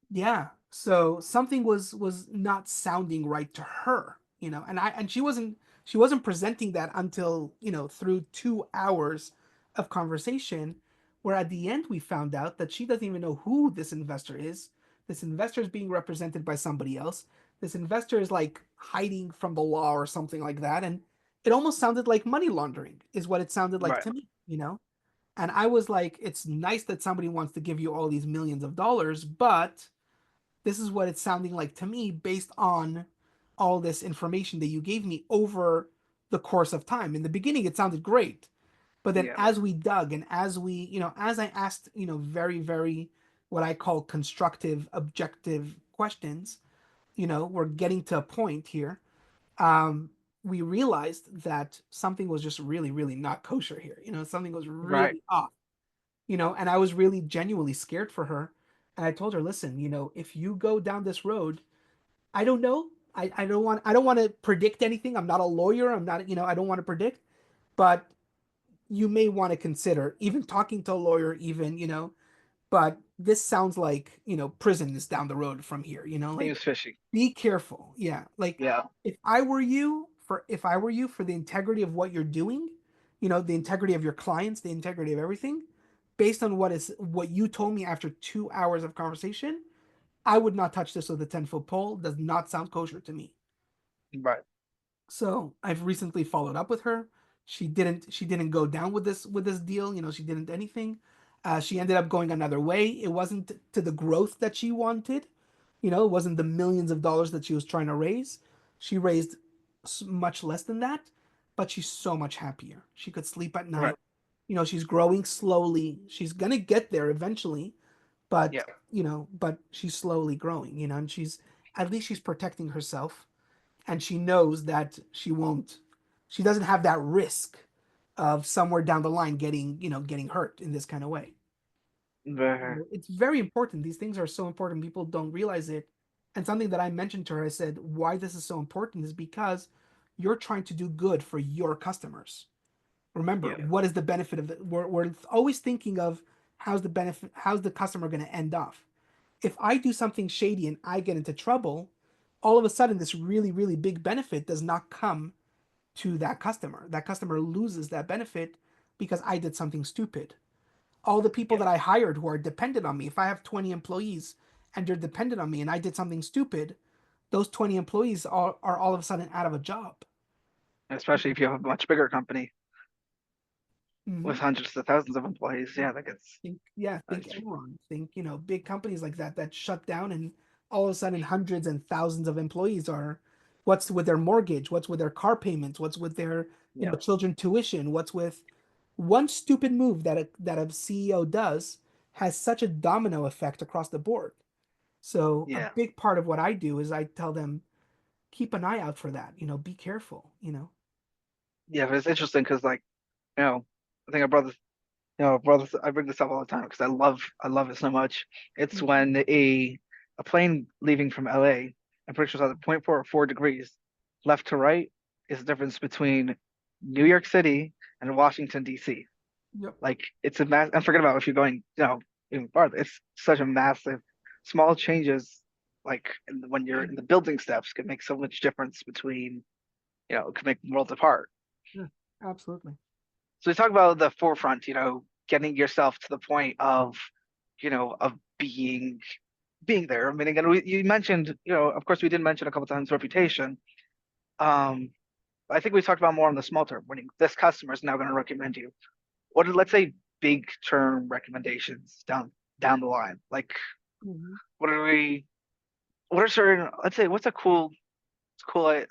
Speaker 1: yeah. So something was not sounding right to her, and she wasn't presenting that until, through 2 hours of conversation, where at the end we found out that she doesn't even know who this investor is. This investor is being represented by somebody else. This investor is like hiding from the law or something like that. And it almost sounded like money laundering, is what it sounded like
Speaker 2: Right.
Speaker 1: to me. And I was like, it's nice that somebody wants to give you all these millions of dollars, but this is what it's sounding like to me based on all this information that you gave me over the course of time. In the beginning, it sounded great. But then
Speaker 2: Yeah.
Speaker 1: as we dug and as I asked, very, very what I call constructive, objective questions, we're getting to a point here. Um, we realized that something was just really, really not kosher here. Something was
Speaker 2: Right.
Speaker 1: really off, and I was really genuinely scared for her. And I told her, listen, if you go down this road, I don't know. I don't want to predict anything. I'm not a lawyer. I'm not, I don't want to predict, but you may want to consider even talking to a lawyer, even, but this sounds like, prison is down the road from here, like
Speaker 2: Seems fishy.
Speaker 1: be careful. Yeah. Like
Speaker 2: Yeah.
Speaker 1: if I were you for the integrity of what you're doing, the integrity of your clients, the integrity of everything, based on what you told me after 2 hours of conversation, I would not touch this with a 10-foot pole. Does not sound kosher to me.
Speaker 2: Right.
Speaker 1: So I've recently followed up with her. She didn't go down with this deal. She didn't anything. She ended up going another way. It wasn't to the growth that she wanted. It wasn't the millions of dollars that she was trying to raise. She raised much less than that, but she's so much happier. She could sleep at
Speaker 2: Right.
Speaker 1: night. She's growing slowly. She's gonna get there eventually, but
Speaker 2: Yeah.
Speaker 1: but she's slowly growing. And at least she's protecting herself, and she knows that she doesn't have that risk of somewhere down the line getting hurt in this kind of way.
Speaker 2: Very,
Speaker 1: It's very important. These things are so important. People don't realize it. And something that I mentioned to her, I said, why this is so important is because you're trying to do good for your customers. Remember,
Speaker 2: yeah,
Speaker 1: what is the benefit of it? We're always thinking of how's the customer going to end off. If I do something shady and I get into trouble, all of a sudden this really, really big benefit does not come to that customer. That customer loses that benefit because I did something stupid. All the people
Speaker 2: yeah.
Speaker 1: that I hired who are dependent on me, if I have 20 employees and they're dependent on me and I did something stupid, those 20 employees are all of a sudden out of a job.
Speaker 2: Especially if you have a much bigger company
Speaker 1: Mm-hmm.
Speaker 2: with hundreds of thousands of employees. Yeah, that gets
Speaker 1: Think
Speaker 2: that's
Speaker 1: Enron, think, big companies like that shut down and all of a sudden hundreds and thousands of employees are what's with their mortgage, what's with their car payments, what's with their,
Speaker 2: yeah,
Speaker 1: children tuition, what's with one stupid move that a CEO does has such a domino effect across the board. So a
Speaker 2: yeah,
Speaker 1: big part of what I do is I tell them keep an eye out for that, be careful,
Speaker 2: yeah. But it's interesting because like I think I brought this. Brother, I bring this up all the time because I love it so much. It's
Speaker 1: Mhm.
Speaker 2: when a plane leaving from LA, I'm pretty sure it's either point 0.4 or 4 degrees left to right is the difference between New York City and Washington, D.C.
Speaker 1: Yep.
Speaker 2: Like it's a mass, and forget about if you're going, even farther. It's such a massive, small changes, like when you're in the building steps, can make so much difference between, it can make worlds apart.
Speaker 1: Yeah, absolutely.
Speaker 2: So we talk about the forefront, getting yourself to the point of being there. I mean, again, you mentioned, of course, we did mention a couple times reputation. Um, I think we talked about more on the small term. When this customer is now going to recommend you. What are, let's say, big term recommendations down the line? Like,
Speaker 1: Mhm.
Speaker 2: what are we? What are certain? Let's say, what's a cool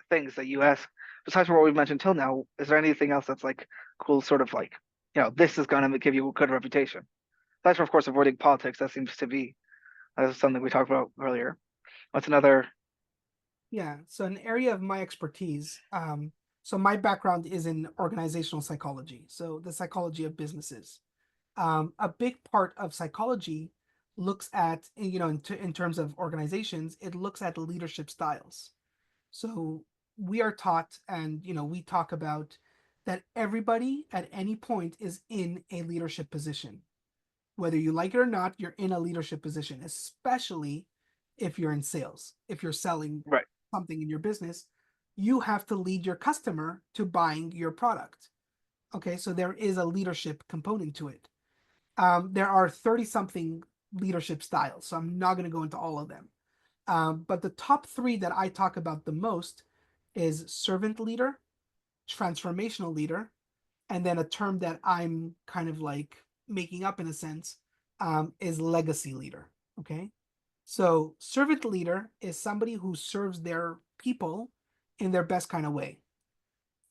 Speaker 2: things that you ask besides what we've mentioned till now? Is there anything else that's like cool, sort of like, this is going to give you a good reputation? Aside from, of course, avoiding politics, that seems to be something we talked about earlier. What's another?
Speaker 1: Yeah, so an area of my expertise, so my background is in organizational psychology, so the psychology of businesses. A big part of psychology looks at, in terms of organizations, it looks at leadership styles. So we are taught, and we talk about that everybody at any point is in a leadership position. Whether you like it or not, you're in a leadership position, especially if you're in sales. If you're selling
Speaker 2: Right.
Speaker 1: something in your business, you have to lead your customer to buying your product. Okay, so there is a leadership component to it. There are 30 something leadership styles, so I'm not going to go into all of them. But the top three that I talk about the most is servant leader, transformational leader, and then a term that I'm kind of like making up in a sense is legacy leader. Okay, so servant leader is somebody who serves their people in their best kind of way.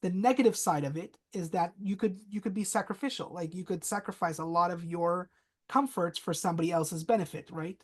Speaker 1: The negative side of it is that you could be sacrificial, like you could sacrifice a lot of your comforts for somebody else's benefit, right?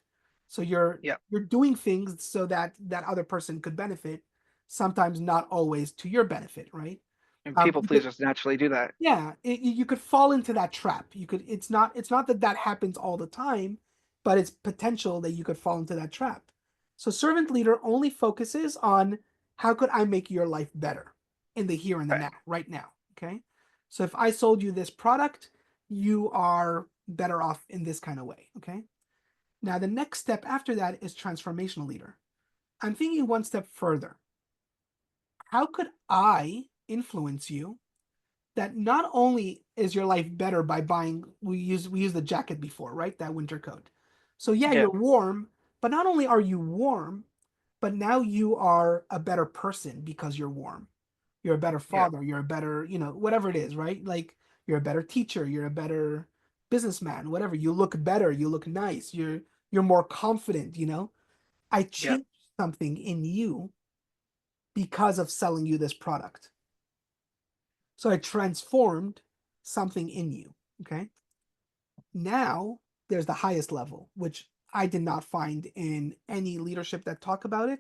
Speaker 1: So you're
Speaker 2: Yeah.
Speaker 1: you're doing things so that that other person could benefit, sometimes not always to your benefit, right?
Speaker 2: And people
Speaker 1: You could
Speaker 2: pleasers naturally do that.
Speaker 1: yeah, you could fall into that trap. It's not that that happens all the time, but it's potential that you could fall into that trap. So servant leader only focuses on how could I make your life better in the here and the
Speaker 2: Right.
Speaker 1: now, right now. Okay. So if I sold you this product, you are better off in this kind of way. Okay. Now the next step after that is transformational leader. I'm thinking one step further. How could I influence you that not only is your life better by buying, we use the jacket before, right? That winter coat. So yeah,
Speaker 2: Yeah.
Speaker 1: you're warm, but not only are you warm, but now you are a better person because you're warm. You're a better
Speaker 2: Yeah.
Speaker 1: father, you're a better, whatever it is, right? Like you're a better teacher, you're a better businessman, whatever. You look better, you look nice, you're more confident. I
Speaker 2: Yeah.
Speaker 1: changed something in you because of selling you this product. So I transformed something in you. Okay. Now there's the highest level, which I did not find in any leadership that talk about it.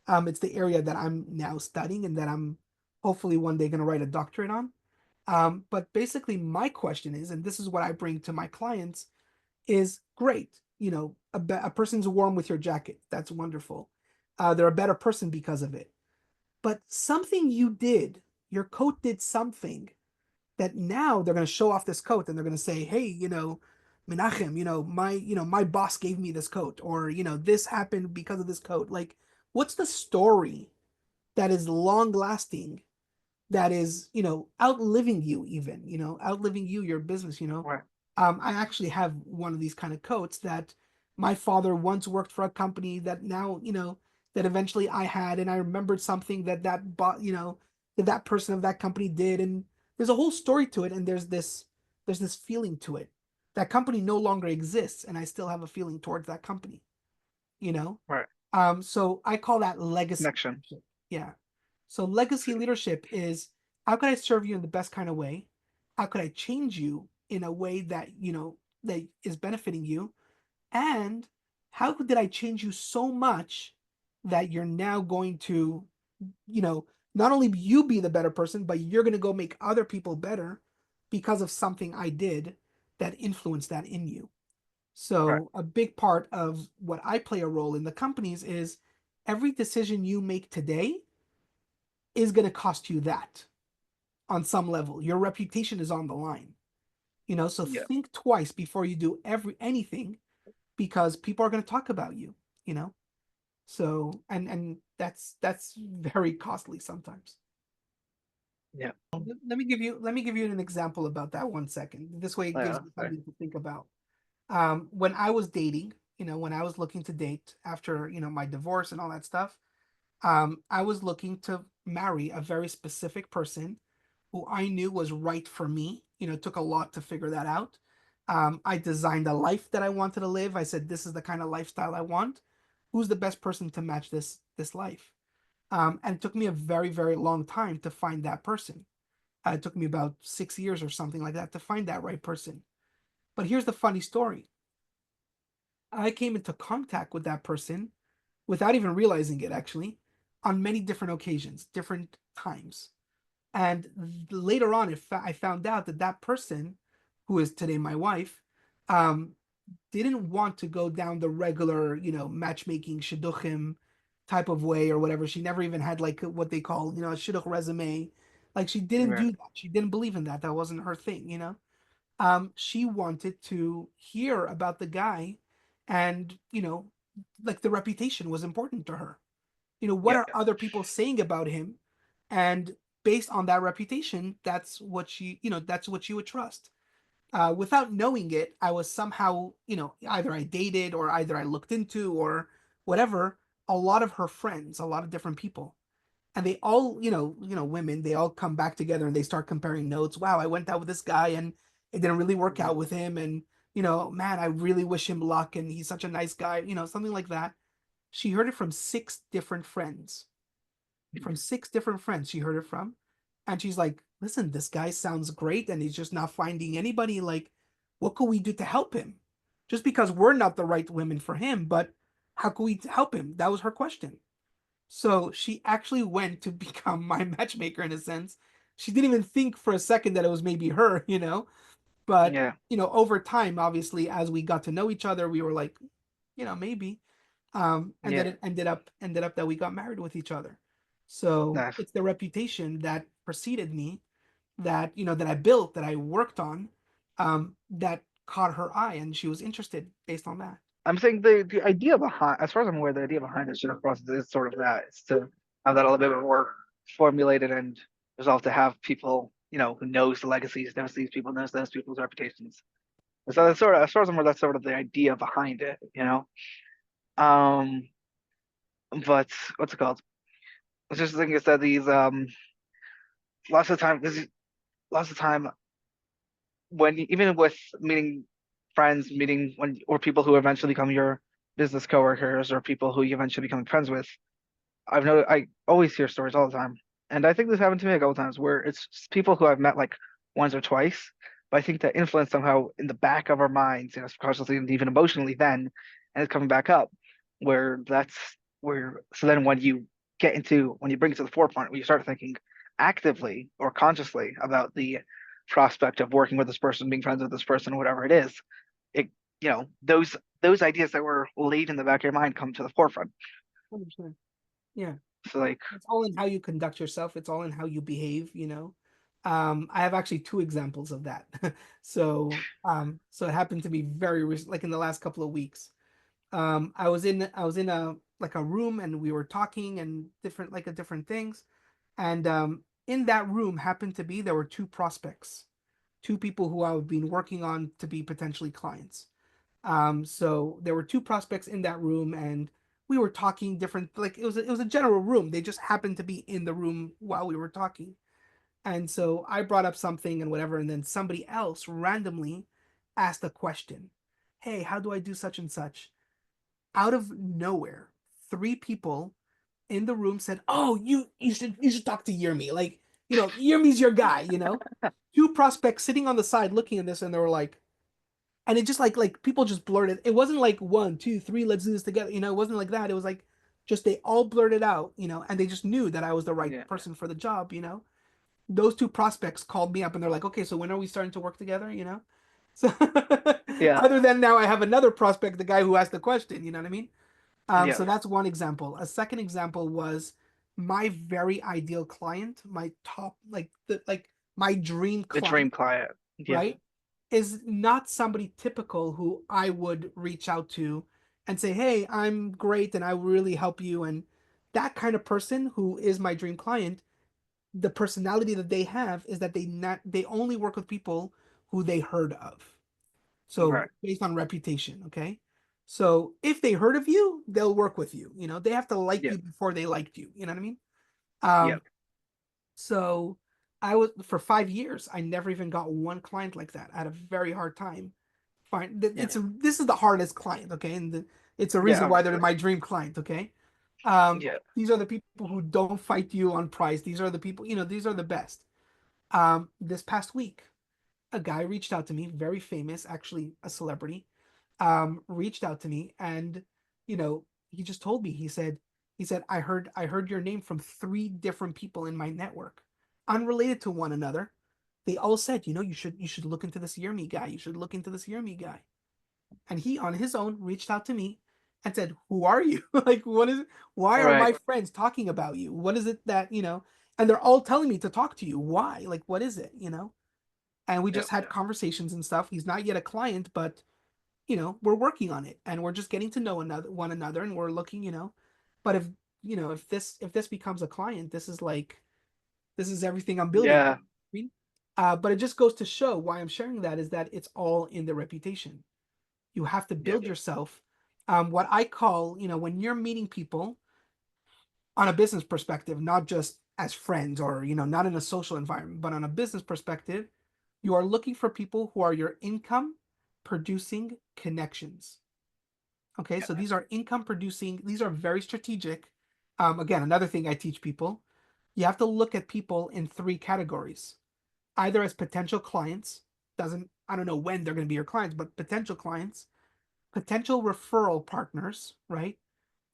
Speaker 1: It's the area that I'm now studying and that I'm hopefully one day going to write a doctorate on. But basically, my question is, and this is what I bring to my clients, is great. A person's warm with your jacket. That's wonderful. They're a better person because of it. But something you did, your coat did something that now they're going to show off this coat and they're going to say, hey, Menachem, my boss gave me this coat, or, this happened because of this coat. Like, what's the story that is long lasting, that is, outliving you, even, outliving you, your business.
Speaker 2: Right.
Speaker 1: I actually have one of these kind of coats that my father once worked for a company that now, that eventually I had, and I remembered something that bought, that person of that company did, and there's a whole story to it, and there's this feeling to it. That company no longer exists, and I still have a feeling towards that company, you know?
Speaker 2: Right.
Speaker 1: So I call that legacy
Speaker 2: Connection.
Speaker 1: leadership. Yeah. So legacy leadership is, how could I serve you in the best kind of way? How could I change you in a way that, that is benefiting you? And how did I change you so much that you're now going to, you know, not only you be the better person, but you're going to go make other people better because of something I did that influenced that in you.
Speaker 2: Right.
Speaker 1: So a big part of what I play a role in the companies is every decision you make today is going to cost you that on some level. Your reputation is on the line. So
Speaker 2: Yeah.
Speaker 1: think twice before you do anything, because people are going to talk about you, you know. So and that's very costly sometimes.
Speaker 2: Yeah.
Speaker 1: Let me give you an example about that 1 second. This way it gives
Speaker 2: Yeah.
Speaker 1: you
Speaker 2: Right.
Speaker 1: something to think about. When I was dating, when I was looking to date after, my divorce and all that stuff, I was looking to marry a very specific person who I knew was right for me. It took a lot to figure that out. I designed a life that I wanted to live. I said, this is the kind of lifestyle I want. Who's the best person to match this life? And it took me a very, very long time to find that person. It took me about 6 years or something like that to find that right person. But here's the funny story. I came into contact with that person without even realizing it, actually, on many different occasions, different times. And later on, I found out that that person, who is today my wife, um, didn't want to go down the regular, matchmaking shidduchim type of way or whatever. She never even had like what they call, a shidduch resume. Like, she didn't
Speaker 2: Right.
Speaker 1: do that. She didn't believe in that. That wasn't her thing. She wanted to hear about the guy, and like, the reputation was important to her. What
Speaker 2: Yeah.
Speaker 1: are other people saying about him? And based on that reputation, that's what she would trust. Without knowing it, I was somehow, either I dated, or either I looked into, or whatever, a lot of her friends, a lot of different people. And they all, women, they all come back together and they start comparing notes. Wow, I went out with this guy and it didn't really work
Speaker 2: Mhm.
Speaker 1: out with him. And, man, I really wish him luck. And he's such a nice guy, something like that. She heard it from six different friends. From six different friends, she heard it from. And she's like, listen, this guy sounds great and he's just not finding anybody. Like, what could we do to help him? Just because we're not the right women for him, but how could we help him? That was her question. So she actually went to become my matchmaker, in a sense. She didn't even think for a second that it was maybe her. But,
Speaker 2: Yeah.
Speaker 1: over time, obviously, as we got to know each other, we were like, maybe. And then
Speaker 2: Yeah.
Speaker 1: it ended up that we got married with each other. So
Speaker 2: Nice.
Speaker 1: it's the reputation that preceded me, that I built, that I worked on, that caught her eye, and she was interested based on that.
Speaker 2: I'm saying the idea behind, as far as I'm aware, the idea behind the Chinook process is sort of that. It's to have that a little bit more formulated and resolved to have people, who knows the legacies, knows these people, knows those people's reputations. And so that's sort of, as far as I'm aware, that's sort of the idea behind it. Um, but what's it called? It's just the thing is that these lots of time, lots of time when even with meeting friends, meeting when or people who eventually become your business coworkers or people who you eventually become friends with, I always hear stories all the time, and I think this happened to me a couple times where it's just people who I've met like once or twice, but I think that influence somehow in the back of our minds, subconsciously and even emotionally then, and it's coming back up, where that's where so then when you bring it to the forefront, when you start thinking, actively or consciously about the prospect of working with this person, being friends with this person, whatever it is, it those ideas that were laid in the back of your mind come to the forefront.
Speaker 1: 100%. Yeah.
Speaker 2: So like,
Speaker 1: It's all in how you conduct yourself. It's all in how you behave, I have actually two examples of that. So it happened to be very recent, like in the last couple of weeks. I was in a like a room and we were talking and different things. And in that room happened to be there were two prospects, two people who I've been working on to be potentially clients. So there were two prospects in that room, and we were talking different. Like it was a general room. They just happened to be in the room while we were talking, and so I brought up something and whatever, and then somebody else randomly asked a question. Hey, how do I do such and such? Out of nowhere, three people in the room said, "Oh, you should talk to Yermi. Like, Yermi's your guy." Two prospects sitting on the side looking at this, and they were like, and it just like people just blurted. It wasn't like one, two, three, let's do this together. It wasn't like that. It was like just they all blurted out, and they just knew that I was the right
Speaker 2: yeah,
Speaker 1: person for the job. Those two prospects called me up and they're like, okay, so when are we starting to work together? So
Speaker 2: yeah,
Speaker 1: other than now I have another prospect, the guy who asked the question, you know what I mean?
Speaker 2: yeah,
Speaker 1: So that's one example. A second example was my very ideal client, my top, like my dream
Speaker 2: the
Speaker 1: client,
Speaker 2: dream client. Yeah,
Speaker 1: right? Is not somebody typical who I would reach out to and say, "Hey, I'm great and I really help you." And that kind of person who is my dream client, the personality that they have is that they only work with people who they heard of. So
Speaker 2: right.
Speaker 1: based on reputation, okay? So if they heard of you, they'll work with you. They have to like
Speaker 2: Yeah,
Speaker 1: you before they liked you. You know what I mean?
Speaker 2: yeah,
Speaker 1: Um, so I was for 5 years, I never even got one client like that. I had a very hard time. Fine,
Speaker 2: yeah,
Speaker 1: this is the hardest client, okay, and it's a
Speaker 2: yeah.
Speaker 1: reason why they're
Speaker 2: Obviously,
Speaker 1: my dream client, okay.
Speaker 2: yeah,
Speaker 1: These are the people who don't fight you on price. These are the people, these are the best. This past week, a guy reached out to me, very famous, actually a celebrity, reached out to me and he just told me, he said, I heard your name from three different people in my network, unrelated to one another. They all said, you should look into this Yermi guy. You should look into this Yermi guy. And he on his own reached out to me and said, who are you? Like, what is it? Why are my
Speaker 2: right.
Speaker 1: friends talking about you? What is it that, and they're all telling me to talk to you. Why? Like, what is it? And we
Speaker 2: Yeah,
Speaker 1: just had conversations and stuff. He's not yet a client, but we're working on it and we're just getting to know one another and we're looking. But if this becomes a client, this is everything I'm building.
Speaker 2: yeah,
Speaker 1: I mean, but it just goes to show why I'm sharing that is that it's all in the reputation. You have to
Speaker 2: yeah,
Speaker 1: build yourself. What I call, when you're meeting people on a business perspective, not just as friends or, not in a social environment, but on a business perspective, you are looking for people who are your income producing connections. Okay,
Speaker 2: yeah,
Speaker 1: so these are income producing, these are very strategic. Again, another thing I teach people, you have to look at people in three categories, either as potential clients, I don't know when they're going to be your clients, but potential clients, potential referral partners, right?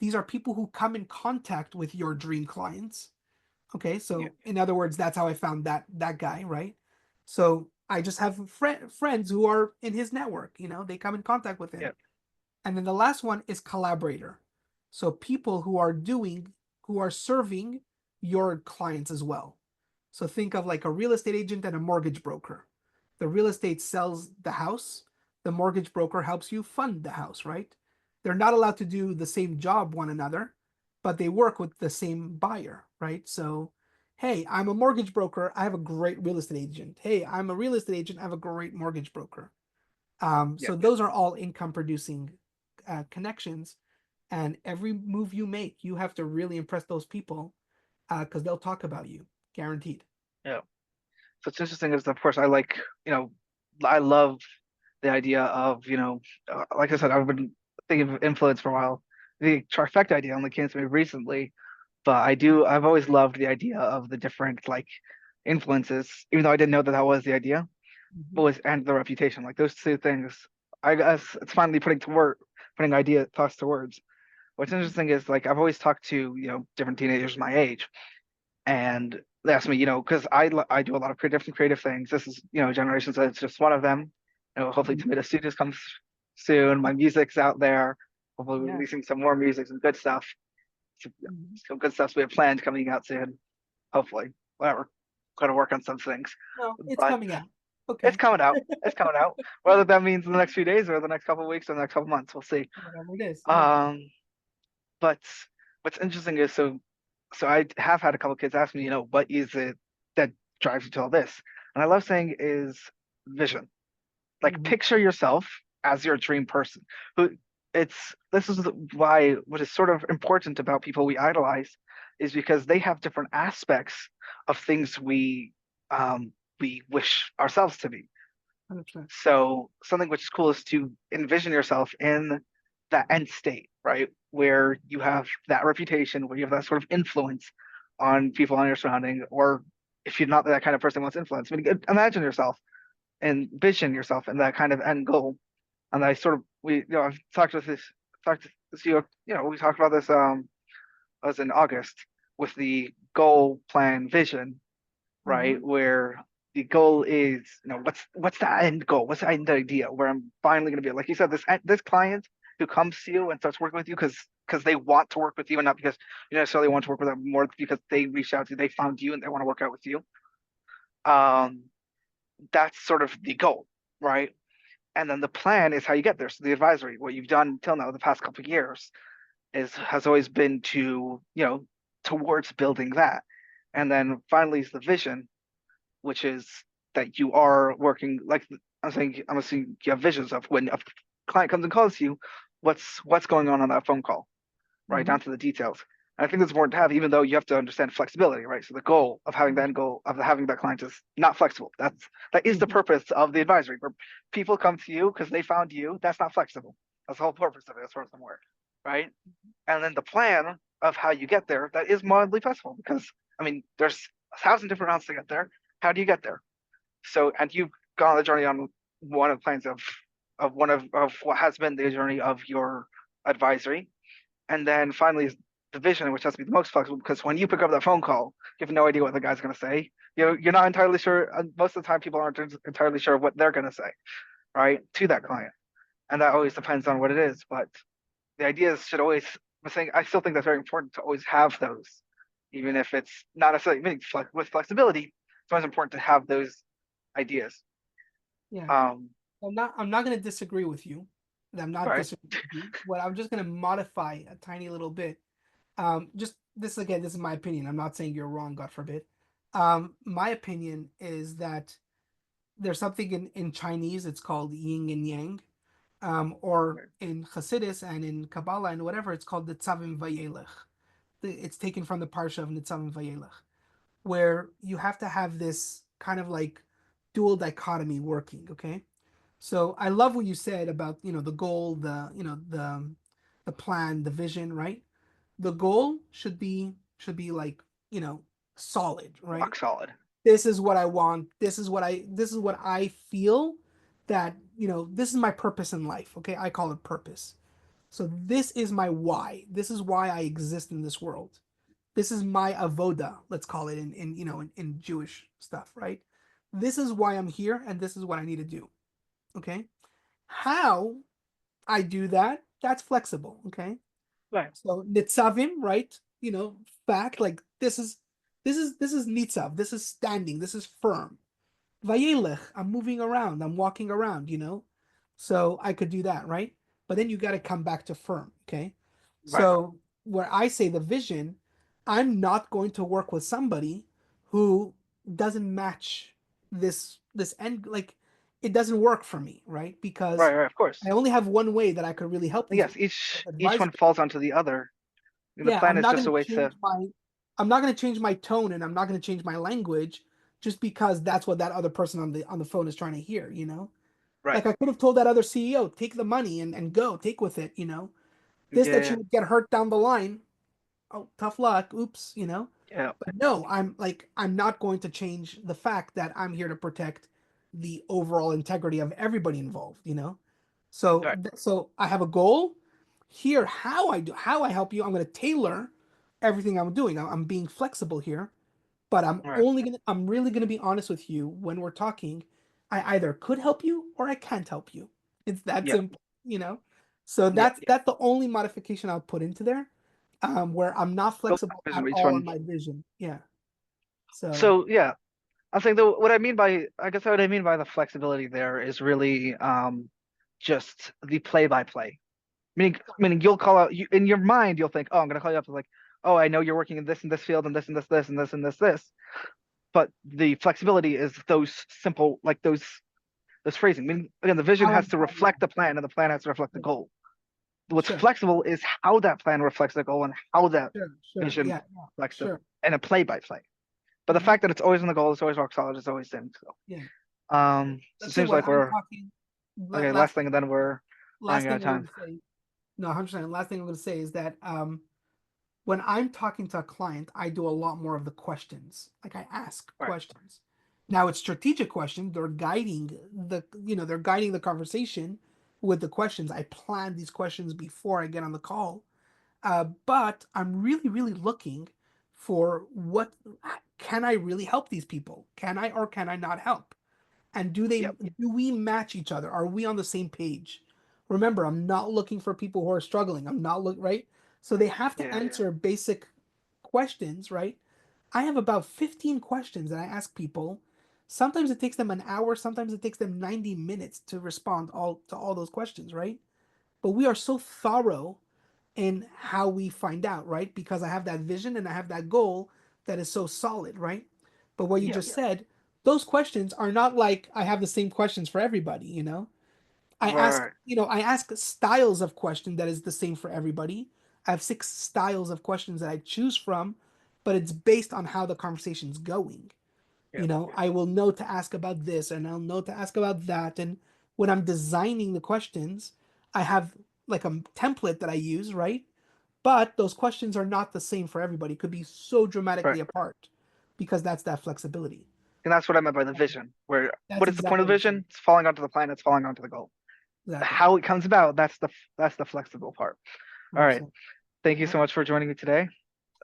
Speaker 1: These are people who come in contact with your dream clients. Okay,
Speaker 2: yeah,
Speaker 1: so in other words, that's how I found that guy, right? So I just have friends who are in his network. They come in contact with
Speaker 2: yeah,
Speaker 1: him. And then the last one is collaborator. So people who are serving your clients as well. So think of like a real estate agent and a mortgage broker. The real estate sells the house, the mortgage broker helps you fund the house, right? They're not allowed to do the same job one another, but they work with the same buyer, right? So, hey, I'm a mortgage broker, I have a great real estate agent. Hey, I'm a real estate agent, I have a great mortgage broker.
Speaker 2: yeah,
Speaker 1: So those are all income producing connections. And every move you make, you have to really impress those people because they'll talk about you, guaranteed.
Speaker 2: yeah. So it's interesting is, of course, I love the idea of, like I said, I've been thinking of influence for a while. The trifecta idea only came to me recently, but I've always loved the idea of the different like influences, even though I didn't know that that was the idea,
Speaker 1: Mhm.
Speaker 2: but was and the reputation, like those two things. I guess it's finally putting idea thoughts to words. What's interesting is like I've always talked to, different teenagers my age, and they asked me, because I do a lot of different creative things. This is, Generations, it's just one of them. Hopefully
Speaker 1: Mhm.
Speaker 2: Tomato Studios comes soon. My music's out there. Hopefully
Speaker 1: Yeah.
Speaker 2: releasing some more music, some good stuff. Some,
Speaker 1: Mhm.
Speaker 2: some good stuff we have planned coming out soon. Hopefully, whatever. Gotta work on some things,
Speaker 1: No, it's
Speaker 2: but
Speaker 1: coming out.
Speaker 2: it's
Speaker 1: Okay.
Speaker 2: coming out. It's coming out. Whether that means in the next few days or the next couple of weeks or the next couple of months, we'll see.
Speaker 1: Whatever it is. Yeah.
Speaker 2: Um, but what's interesting is so I have had a couple of kids ask me, what is it that drives you to all this? And I love saying is vision. Like
Speaker 1: Hmm.
Speaker 2: picture yourself as your dream person. Who this is why what is sort of important about people we idolize is because they have different aspects of things we wish ourselves to be.
Speaker 1: 100%.
Speaker 2: So something which is cool is to envision yourself in that end state, right? Where you have that reputation, where you have that sort of influence on people on your surrounding, or if you're not that kind of person who wants influence, I mean, imagine yourself and vision yourself in that kind of end goal. And I sort of I've talked to this we talked about this was in August with the goal plan vision, right?
Speaker 1: Hmm.
Speaker 2: Where the goal is, what's the end goal? What's the end idea? Where I'm finally going to be, like you said, this client who comes to you and starts working with you because they want to work with you and not because you necessarily want to work with them, more because they reached out to you, they found you, and they want to work out with you. Um, that's sort of the goal, right? And then the plan is how you get there. So the advisory, what you've done till now, the past couple of years, has always been to towards building that, and then finally is the vision, which is that you are working like I'm assuming you have visions of when a client comes and calls you, what's going on that phone call, right
Speaker 1: Hmm.
Speaker 2: down to the details. And I think that's important to have, even though you have to understand flexibility, right? So the goal of having the end goal of having that client is not flexible. That is the
Speaker 1: Hmm.
Speaker 2: purpose of the advisory, where people come to you because they found you. That's not flexible. That's the whole purpose of it, as far as I'm aware, right? And then the plan of how you get there, that is mildly flexible because I mean there's 1,000 different routes to get there. How do you get there? So, and you've gone on the journey on one of the plans of one of what has been the journey of your advisory. And then finally the vision, which has to be the most flexible, because when you pick up that phone call, you have no idea what the guy's going to say. You're not entirely sure. Most of the time, people aren't entirely sure what they're going to say, right, to that client, and that always depends on what it is. But the ideas should always. I still think that's very important to always have those, even if it's not necessarily with flexibility. It's always important to have those ideas.
Speaker 1: Yeah.
Speaker 2: Um,
Speaker 1: I'm not going to disagree with you. I'm not
Speaker 2: right,
Speaker 1: disagreeing with you. What I'm just going to modify a tiny little bit. Just this again, this is my opinion. I'm not saying you're wrong, God forbid. My opinion is that there's something in Chinese, it's called yin and yang. Or
Speaker 2: right,
Speaker 1: in Hasidus and in Kabbalah and whatever, it's called the Tzavim Vayelech. It's taken from the Parsha of Nitzavim Vayelech, where you have to have this kind of like dual dichotomy working. Okay, so I love what you said about the goal, the plan, the vision, right? The goal should be like solid, right?
Speaker 2: rock solid.
Speaker 1: This is what I want. This is what I feel that this is my purpose in life. Okay, I call it purpose. So this is my why. This is why I exist in this world. This is my avoda, let's call it in Jewish stuff, right? This is why I'm here and this is what I need to do. Okay? How I do that, that's flexible, okay?
Speaker 2: Right,
Speaker 1: So nitzavim, right? Fact, like this is nitzav, this is standing, this is firm. Vayelech, I'm moving around, I'm walking around. So I could do that, right? But then you got to come back to firm, okay?
Speaker 2: right,
Speaker 1: So where I say the vision, I'm not going to work with somebody who doesn't match this end, like it doesn't work for me, right? Because
Speaker 2: right. Of
Speaker 1: I
Speaker 2: course.
Speaker 1: only have one way that I could really help these
Speaker 2: Yes,
Speaker 1: people
Speaker 2: each
Speaker 1: advise.
Speaker 2: one falls onto the other. The
Speaker 1: Yeah,
Speaker 2: plan is just a way to.
Speaker 1: I'm not going to change my tone and I'm not going to change my language just because that's what that other person on the phone is trying to hear.
Speaker 2: Right.
Speaker 1: Like I could have told that other CEO, take the money and go, take with it. This that
Speaker 2: Yeah.
Speaker 1: you would get hurt down the line. Oh, tough luck. Oops.
Speaker 2: Yeah.
Speaker 1: But no, I'm not going to change the fact that I'm here to protect the overall integrity of everybody involved. So
Speaker 2: Right.
Speaker 1: so I have a goal here. How I help you, I'm going to tailor everything I'm doing. I'm being flexible here, But
Speaker 2: Right.
Speaker 1: I'm really gonna be honest with you when we're talking. I either could help you or I can't help you. It's that
Speaker 2: Yeah.
Speaker 1: simple, you know? So
Speaker 2: Yeah. Yeah.
Speaker 1: that's the only modification I'll put into there, where I'm not
Speaker 2: Go
Speaker 1: flexible
Speaker 2: vision
Speaker 1: at
Speaker 2: with each
Speaker 1: all on
Speaker 2: one.
Speaker 1: my vision. Yeah. So
Speaker 2: So yeah, I'm saying though what I mean by I guess what I mean by the flexibility there is really just the play by play. Meaning you'll call out you in your mind you'll think, oh, I'm gonna call you up like, oh, I know you're working in this field and this and this and this. But the flexibility is those simple like those phrasing. I mean, again, the vision
Speaker 1: how
Speaker 2: has
Speaker 1: I'm
Speaker 2: to
Speaker 1: yeah,
Speaker 2: reflect the plan and the plan has to reflect the
Speaker 1: sure,
Speaker 2: goal. What's
Speaker 1: sure,
Speaker 2: flexible is how that plan reflects the goal and how that
Speaker 1: sure,
Speaker 2: vision
Speaker 1: yeah, yeah,
Speaker 2: reflects it
Speaker 1: sure.
Speaker 2: in a play by play. But the
Speaker 1: Hmm.
Speaker 2: fact that it's always in the goal, it's always rock solid, it's always in. So
Speaker 1: Yeah.
Speaker 2: so it
Speaker 1: Let's say
Speaker 2: seems
Speaker 1: when
Speaker 2: like
Speaker 1: I'm
Speaker 2: we're
Speaker 1: talking,
Speaker 2: okay,
Speaker 1: last
Speaker 2: last thing and then we're running
Speaker 1: last
Speaker 2: out
Speaker 1: thing
Speaker 2: of
Speaker 1: I'm
Speaker 2: time.
Speaker 1: gonna say, no, 100%. Last thing I'm gonna say is that when I'm talking to a client, I do a lot more of the questions. Like I ask
Speaker 2: Right.
Speaker 1: questions. Now it's strategic questions. They're guiding the conversation with the questions. I plan these questions before I get on the call. But I'm really, really looking for what can I really help these people? Can I or can I not help? And
Speaker 2: Yep.
Speaker 1: do we match each other? Are we on the same page? Remember, I'm not looking for people who are struggling. I'm not look right. So they have to
Speaker 2: Yeah, yeah.
Speaker 1: answer basic questions, right? I have about 15 questions that I ask people. Sometimes it takes them an hour, sometimes it takes them 90 minutes to respond all to all those questions, right? But we are so thorough in how we find out, right? Because I have that vision and I have that goal that is so solid, right? But what you
Speaker 2: Yep.
Speaker 1: just said, those questions are not like I have the same questions for everybody, you know?
Speaker 2: Right.
Speaker 1: I ask styles of question that is the same for everybody. I have 6 styles of questions that I choose from, but it's based on how the conversation's going.
Speaker 2: Yep.
Speaker 1: I will know to ask about this and I'll know to ask about that. And when I'm designing the questions, I have like a template that I use, right? But those questions are not the same for everybody. It could be so
Speaker 2: Right.
Speaker 1: dramatically apart because that's that flexibility.
Speaker 2: And that's what I meant by the vision. Where
Speaker 1: That's
Speaker 2: what is the point
Speaker 1: exactly
Speaker 2: of the
Speaker 1: what I'm saying.
Speaker 2: vision? It's falling onto the plan, it's falling onto the goal.
Speaker 1: Exactly.
Speaker 2: How it comes about, that's the flexible part. All right.
Speaker 1: 100%.
Speaker 2: Thank you
Speaker 1: All
Speaker 2: so much for joining me today.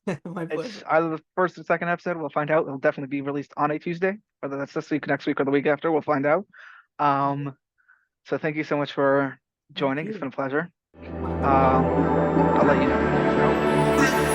Speaker 1: right. My
Speaker 2: It's
Speaker 1: pleasure.
Speaker 2: either the first or second episode. We'll find out. It'll definitely be released on a Tuesday, whether that's this week, next week, or the week after. We'll find out. Um, so thank you so much for
Speaker 1: Thank
Speaker 2: joining. It's
Speaker 1: you.
Speaker 2: been a pleasure.
Speaker 1: My pleasure.
Speaker 2: Um, I'll let you know. So.